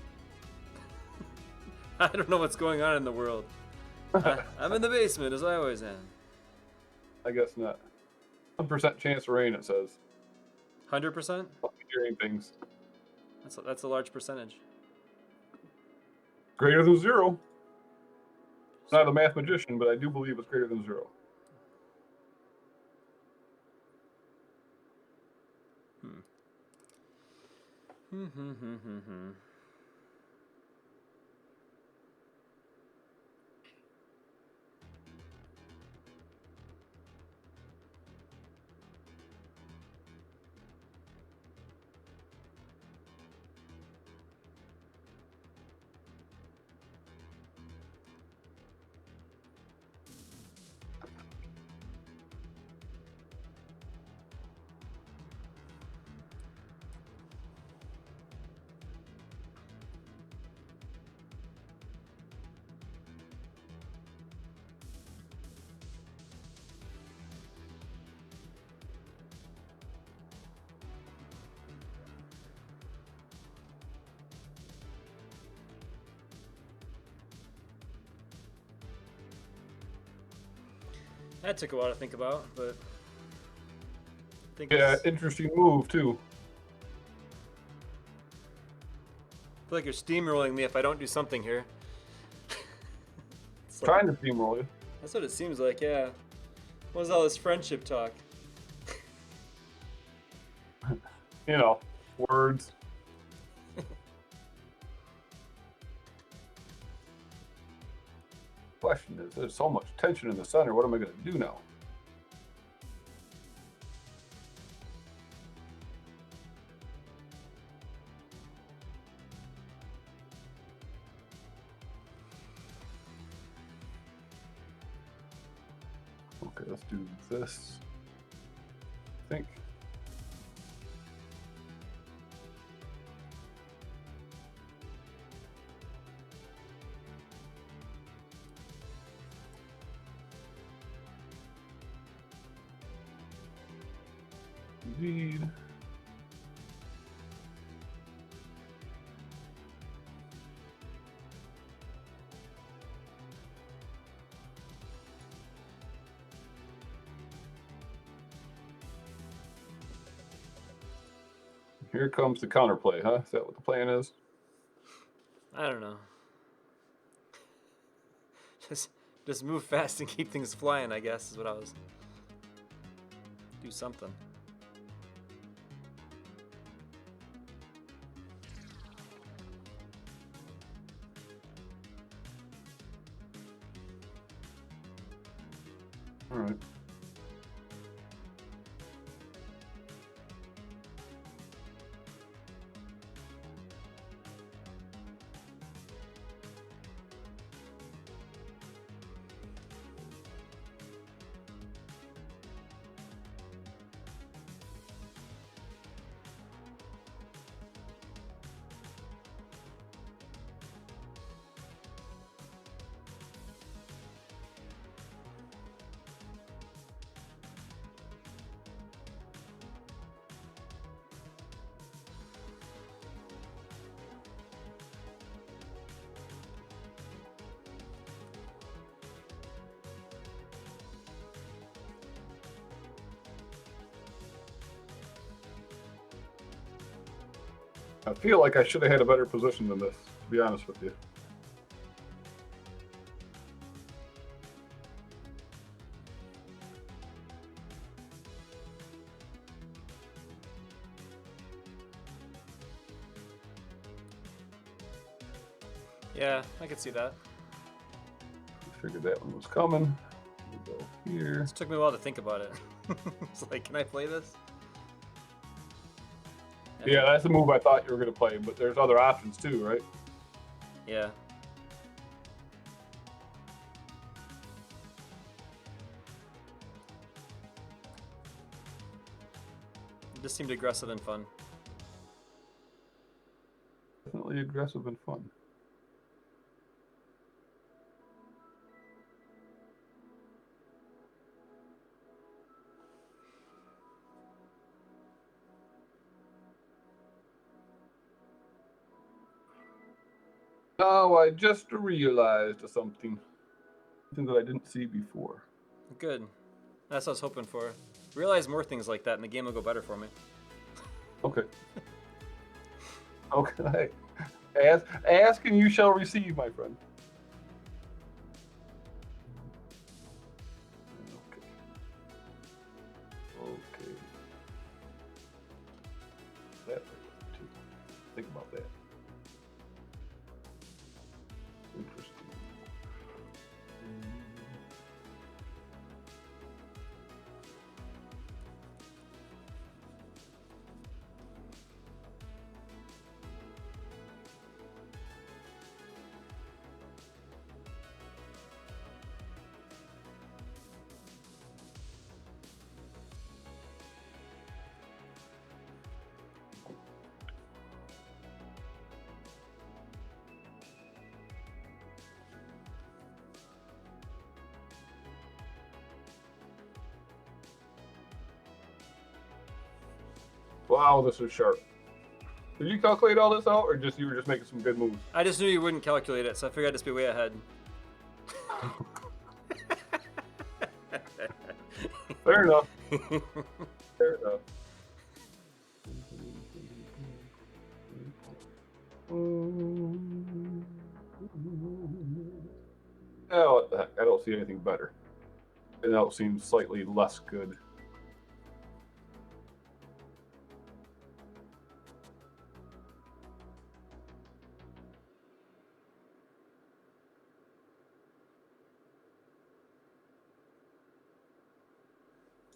A: I don't know what's going on in the world. I'm in the basement, as I always am.
B: I guess not. 1% chance of rain, it says.
A: 100%?
B: I'll be hearing things.
A: That's a large percentage.
B: Greater than 0. I'm not a math magician, but I do believe it's greater than 0.
A: That took a while to think about, but I think
B: Yeah,
A: I
B: interesting move, too.
A: feel like you're steamrolling me if I don't do something here. It's like,
B: Trying to steamroll you.
A: that's what it seems like, yeah. What was all this friendship talk?
B: You know, words. Question is, there's so much tension in the center. What am I going to do now? Okay, let's do this. I think. Indeed. Here comes the counterplay, huh? Is that what the plan is?
A: I don't know. Just move fast and keep things flying, I guess, is what I was. Do something.
B: All right. I feel like I should have had a better position than this, to be honest with you.
A: Yeah, I could see that.
B: Figured that one was coming. We'll go here.
A: It took me a while to think about it. It's like, can I play this?
B: Yeah, that's the move I thought you were going to play, but there's other options too, right?
A: Yeah. It just seemed aggressive and fun.
B: Definitely aggressive and fun. Oh, I just realized something that I didn't see before.
A: Good. That's what I was hoping for. Realize more things like that and the game will go better for me.
B: Okay. Okay. Ask and you shall receive, my friend. Okay. Okay. That too. Think about that. Interesting. Wow, this is sharp. Did you calculate all this out, or just you were just making some good moves?
A: I just knew you wouldn't calculate it, so I figured I'd just be way ahead.
B: Fair enough. Fair enough. Oh, what the heck? I don't see anything better. And that seems slightly less good.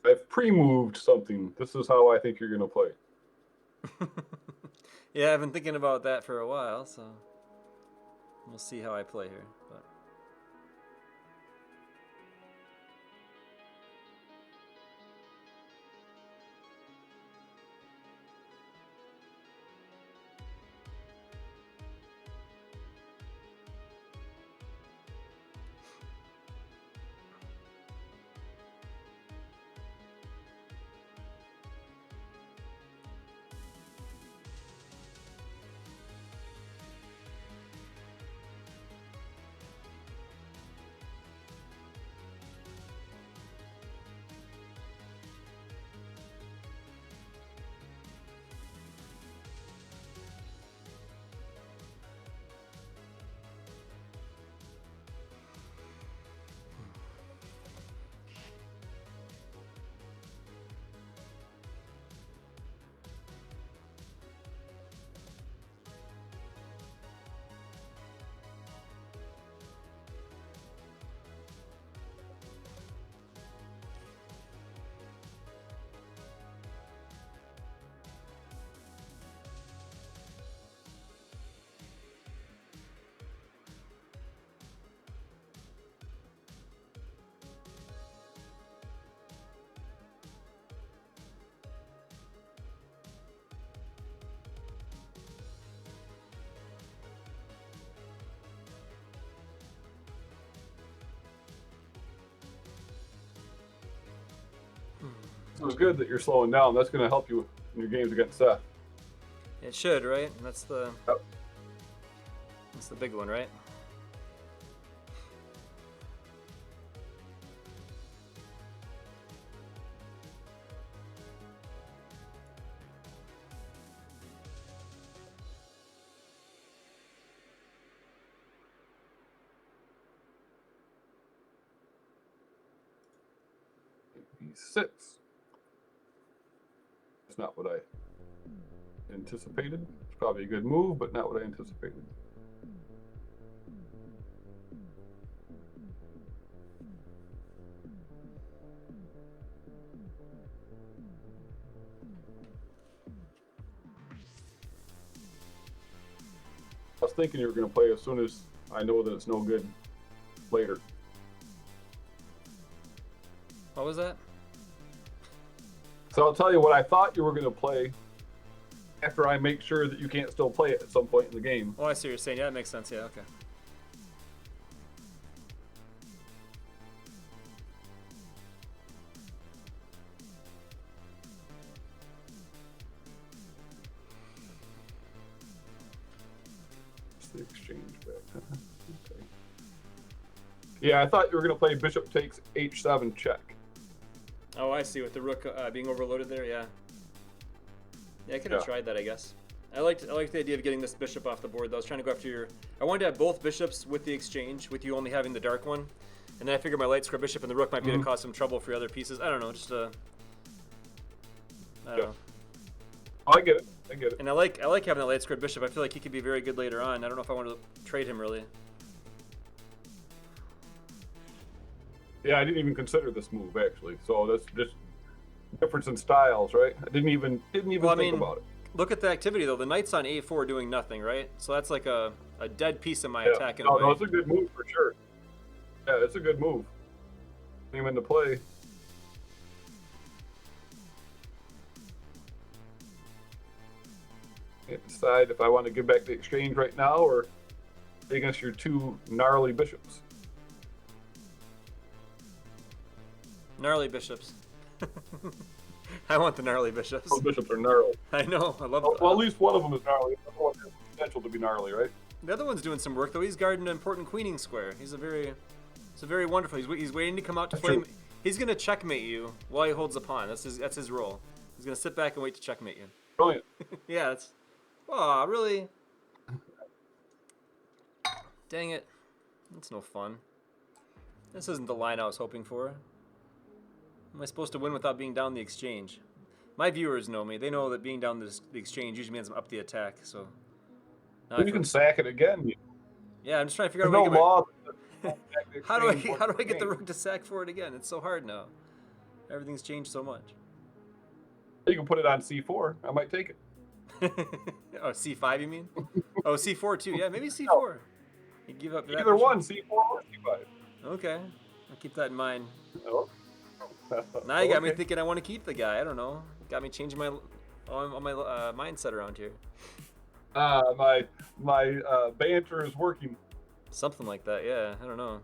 B: I've pre-moved something. This is how I think you're going to play.
A: Yeah, I've been thinking about that for a while, so we'll see how I play here. But
B: It was good that you're slowing down. That's going to help you in your games against Seth.
A: it should, right? That's
B: Yep.
A: the big one, right?
B: E6. It's not what I anticipated. It's probably a good move, but not what I anticipated. I was thinking you were going to play as soon as I know that it's no good later.
A: What was that?
B: So I'll tell you what I thought you were going to play after I make sure that you can't still play it at some point in the game.
A: Oh, I see what you're saying. Yeah, that makes sense. Yeah, okay.
B: It's the exchange back. Okay. Yeah, I thought you were going to play bishop takes h7 check.
A: Oh, I see. With the rook being overloaded there, yeah. Yeah, I could have tried that, I guess. I liked the idea of getting this bishop off the board, though. I was trying to go after your... I wanted to have both bishops with the exchange, with you only having the dark one. And then I figured my light square bishop and the rook might be to cause some trouble for your other pieces. I don't know, just I don't know.
B: Oh, I get it. I get it.
A: And I like having that light square bishop. I feel like he could be very good later on. I don't know if I want to trade him, really.
B: Yeah, I didn't even consider this move, actually. So that's just difference in styles, right? I didn't even think about it.
A: Look at the activity, though. The knight's on a4 doing nothing, right? So that's like a dead piece of my attack in a way.
B: No, it's a good move for sure. Yeah, it's a good move. Put him into play. Can't decide if I want to give back the exchange right now or against your two gnarly bishops.
A: Gnarly bishops. I want the gnarly bishops.
B: Those bishops are gnarly.
A: I know. I love
B: Well, at least one of them is gnarly. The other one has potential to be gnarly, right?
A: The other one's doing some work, though. He's guarding an important queening square. It's a very wonderful. He's waiting to come out to play. He's going to checkmate you while he holds a pawn. That's his role. He's going to sit back and wait to checkmate you.
B: Brilliant.
A: Yeah, that's... Aw, really? Dang it. That's no fun. This isn't the line I was hoping for. Am I supposed to win without being down the exchange? My viewers know me. They know that being down the exchange usually means I'm up the attack, so...
B: You can sack it again.
A: Yeah, I'm just trying to figure out
B: no law.
A: how do I get the rook to sack for it again? It's so hard now. Everything's changed so much.
B: You can put it on c4. I might take it.
A: Oh, c5 you mean? Oh, c4 too. Yeah, maybe c4. No. You give up that
B: either one, c4 or c5.
A: Okay, I'll keep that in mind.
B: Oh.
A: Now you got me thinking I want to keep the guy. I don't know. Got me changing my mindset around here.
B: My banter is working.
A: Something like that, yeah. I don't know.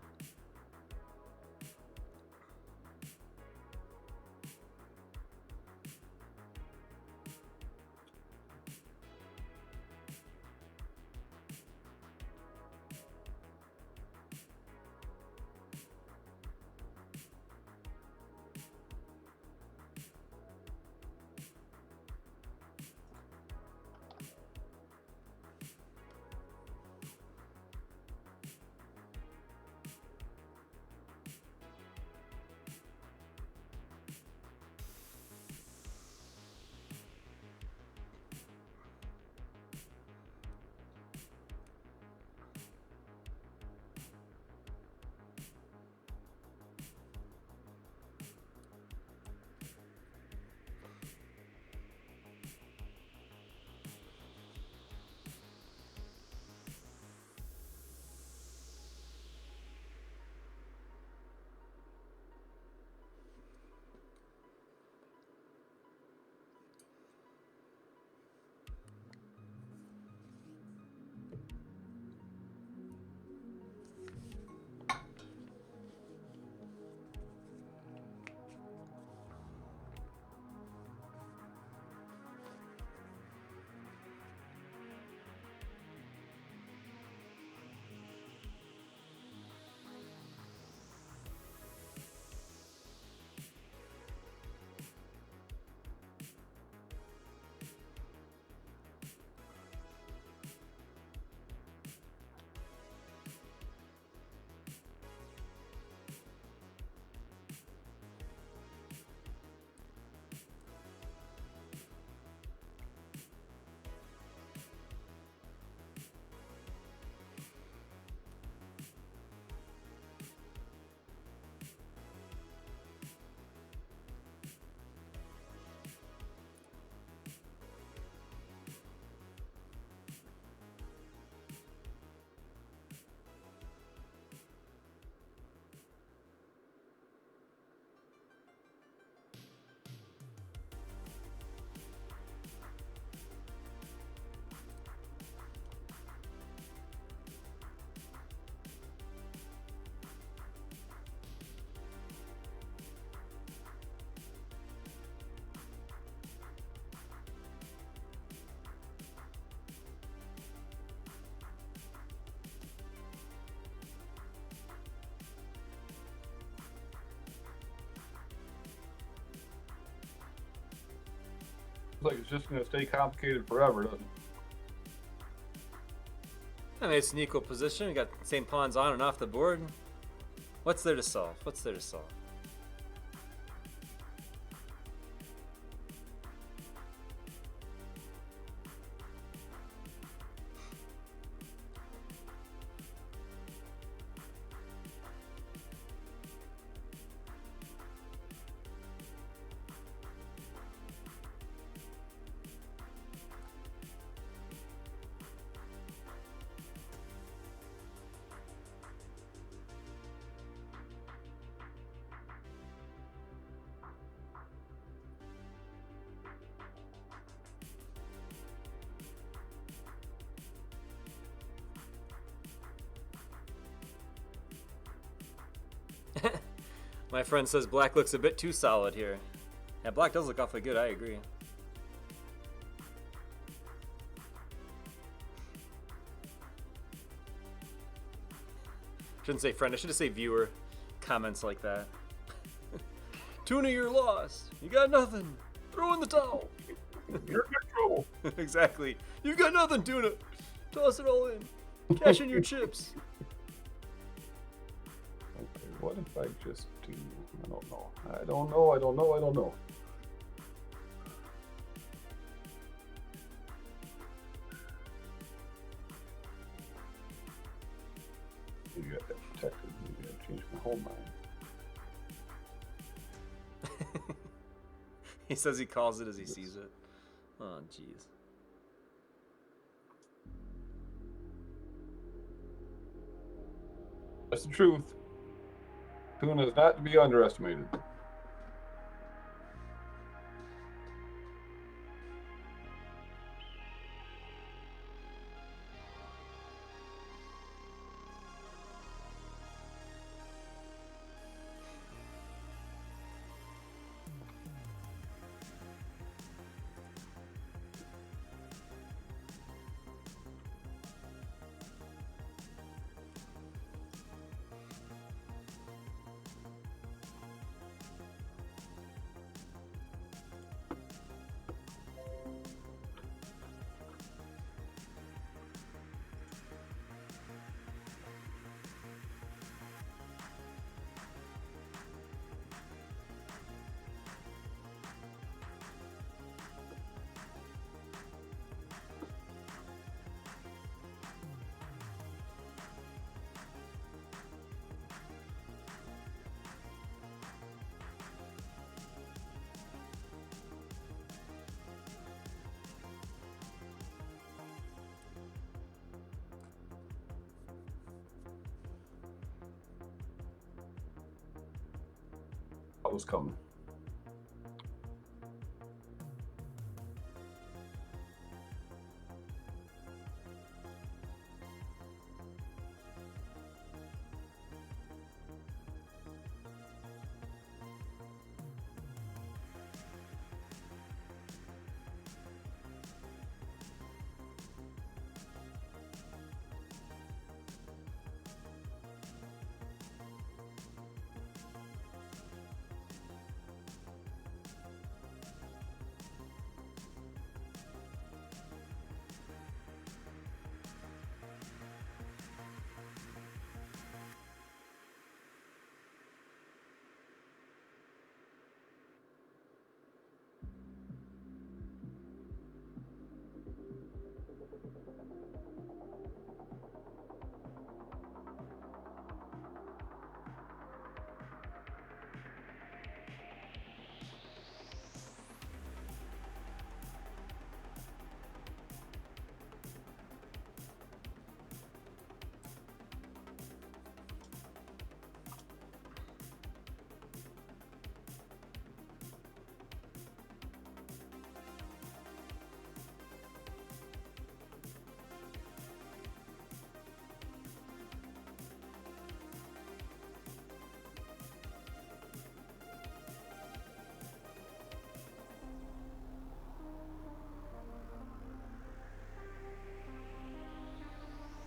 B: like it's just going to stay complicated forever, doesn't it?
A: I mean, it's an equal position. We got the same pawns on and off the board. What's there to solve? What's there to solve? My friend says black looks a bit too solid here. Yeah, black does look awfully good, I agree. Shouldn't say friend, I should just say viewer. Comments like that. Tuna, you're lost. You got nothing. Throw in the towel.
B: You're in trouble.
A: Exactly. You've got nothing, Tuna. Toss it all in. Cash in your chips.
B: Okay, what if I just do? I don't know. I don't know. I don't know. I don't know. You got that protected. You got to change my whole mind.
A: He says he calls it as he sees it. Oh, jeez.
B: That's the truth. Tuna is not to be underestimated. What was coming?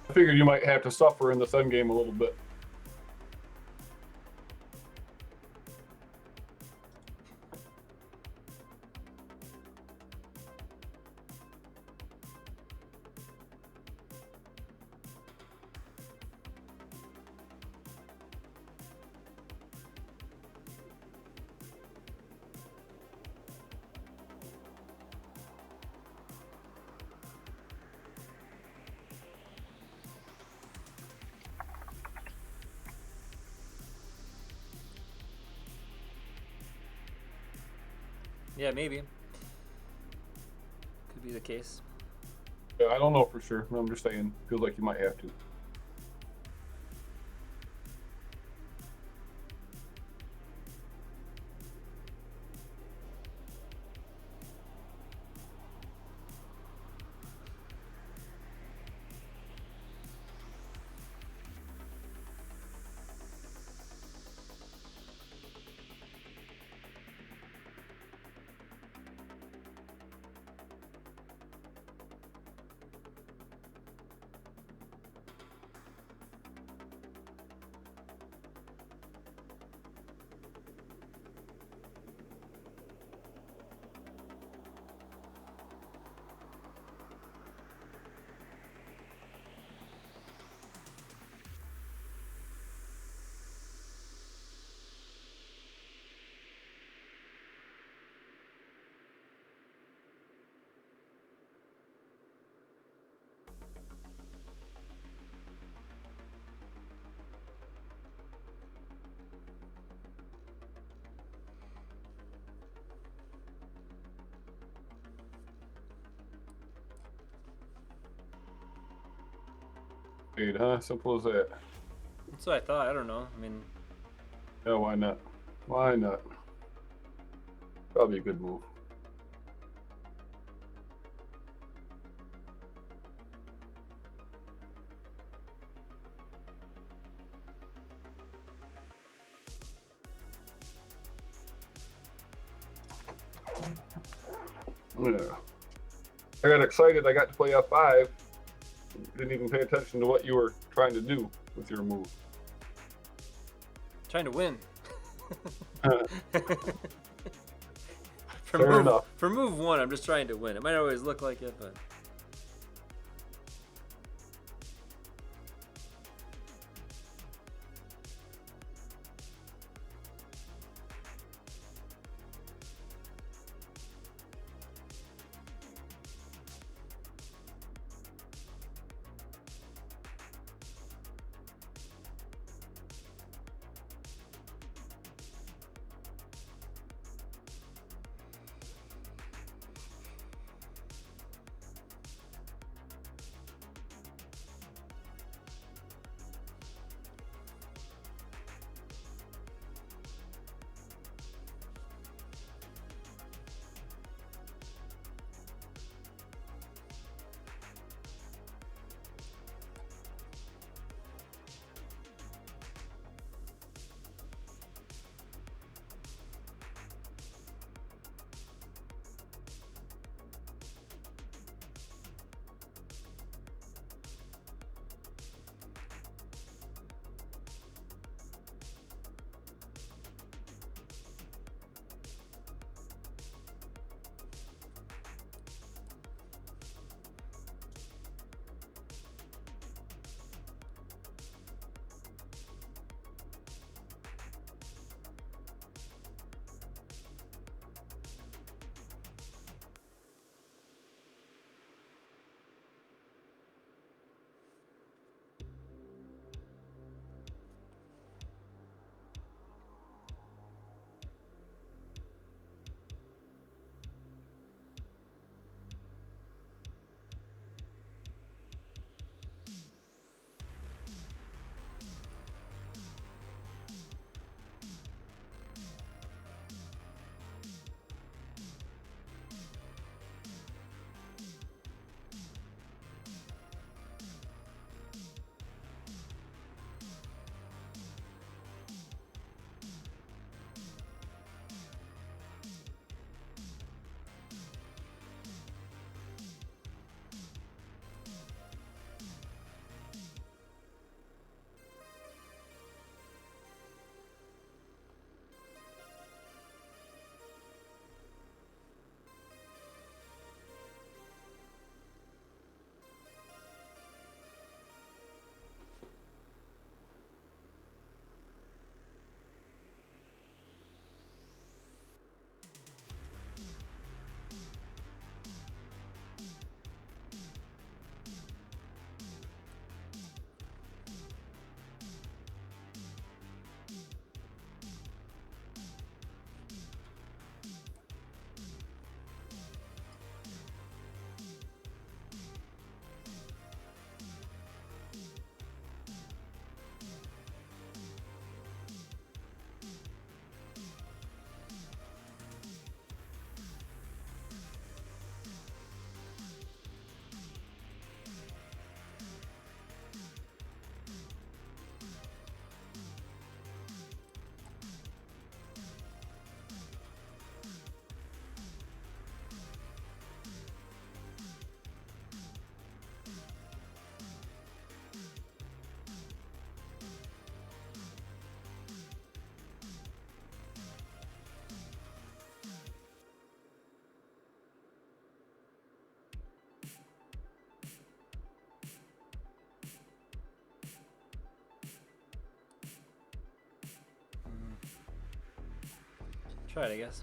B: I figured you might have to suffer in this endgame a little bit.
A: Yeah, maybe. Could be the case.
B: Yeah, I don't know for sure. I'm just saying, feels like you might have to. Eight, huh? Simple as that.
A: That's what I thought. I don't know. I mean,
B: Yeah, why not? Why not? Probably a good move. Yeah. I got excited. I got to play F5. Didn't even pay attention to what you were trying to do with your move.
A: trying to win.
B: Fair enough.
A: For move one, I'm just trying to win. It might not always look like it, but. Try it, I guess.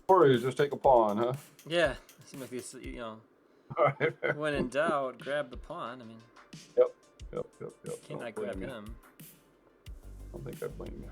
B: Or you just take a pawn, huh?
A: Yeah, it seemed like this, you know,
B: All right.
A: when in doubt, grab the pawn. I mean,
B: Yep.
A: can't
B: Don't
A: not grab
B: blame you.
A: him.
B: I don't think I blame you.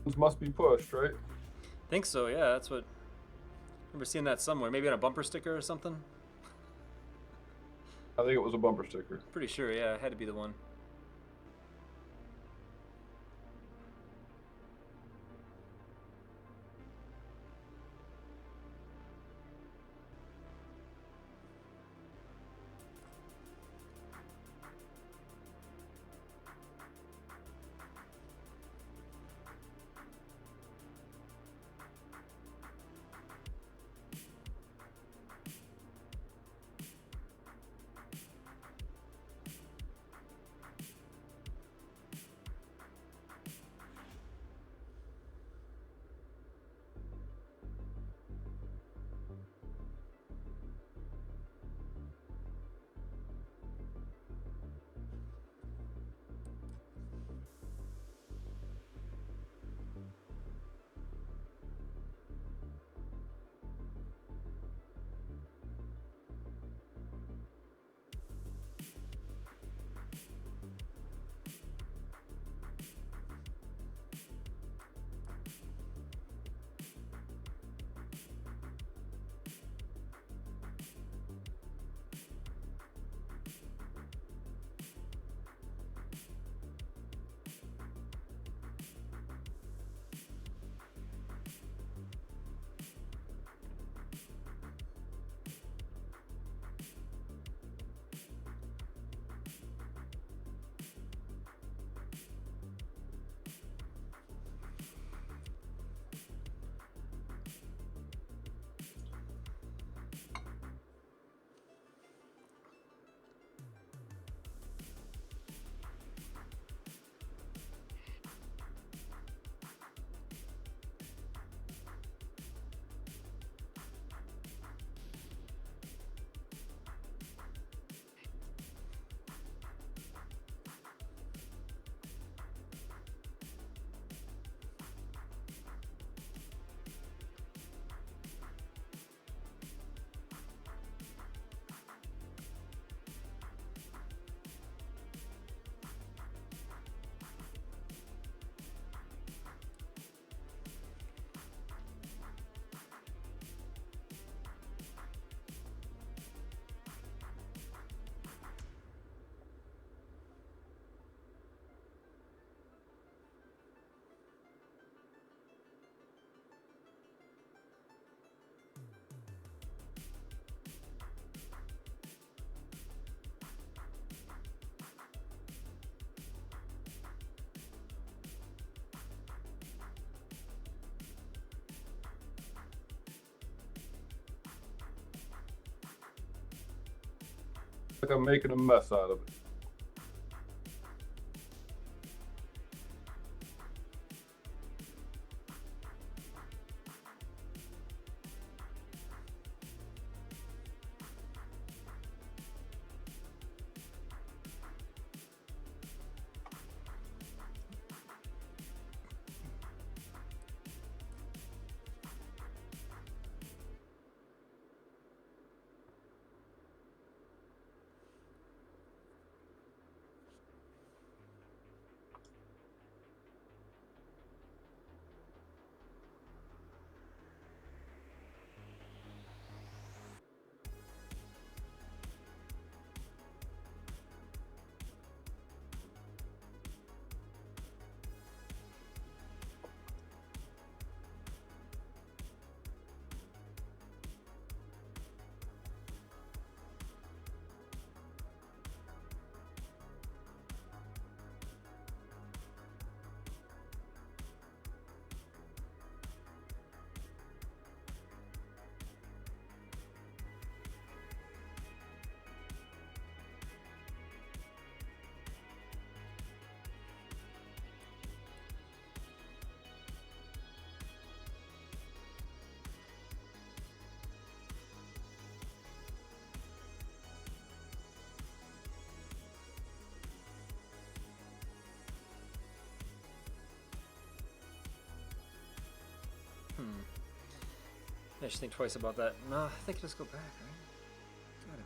B: This must be pushed, right?
A: Think so, yeah. That's what. I remember seeing that somewhere. Maybe on a bumper sticker or something.
B: I think it was a bumper sticker.
A: Pretty sure, yeah. It had to be the one.
B: Like I'm making a mess out of it.
A: I should think twice about that. No, I think I just go back, right? Gotta be.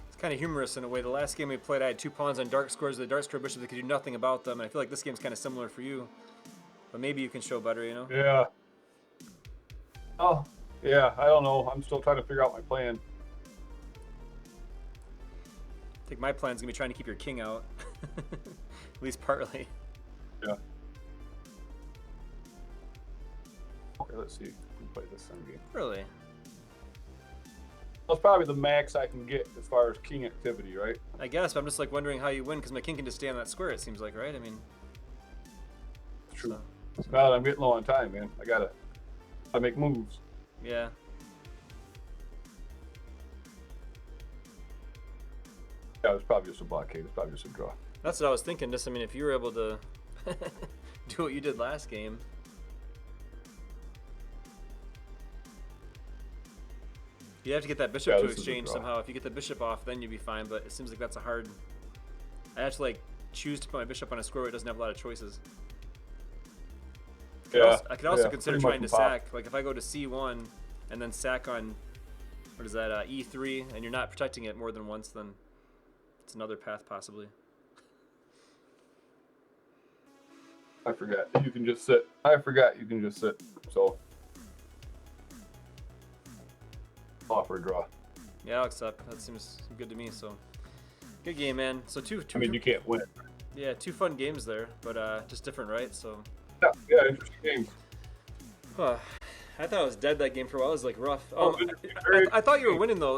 A: It's kind of humorous in a way. The last game we played, I had 2 pawns on dark squares. The dark square bishop that could do nothing about them. And I feel like this game's kind of similar for you. But maybe you can show better, you know?
B: Yeah. Oh, yeah. I don't know. I'm still trying to figure out my plan.
A: I think my plan's going to be trying to keep your king out. At least partly.
B: Yeah. Okay, let's see. We can play this same game.
A: Really?
B: That's probably the max I can get as far as king activity, right?
A: I guess, but I'm just like wondering how you win because my king can just stay on that square, it seems like, right? I mean,
B: True.
A: So,
B: God, I'm getting low on time, man. I gotta make moves.
A: yeah.
B: Yeah, it's probably just a blockade. It's probably just a draw.
A: That's what I was thinking. Just, I mean, if you were able to do what you did last game. You have to get that bishop to exchange somehow. If you get the bishop off, then you'd be fine. But it seems like that's a hard. I have to like choose to put my bishop on a square where it doesn't have a lot of choices. I could also consider trying to sack. Like if I go to C1 and then sack on, what is that, E3, and you're not protecting it more than once, then it's another path possibly.
B: I forgot. You can just sit. I forgot you can just sit. So. Offer a draw.
A: Yeah, I'll accept. That seems good to me. So, good game, man. So two.
B: I mean, you can't win.
A: Yeah, 2 fun games there, but just different, right? So.
B: Yeah, interesting games.
A: I thought I was dead that game for a while. It was like rough.
B: Oh,
A: I thought you were winning though.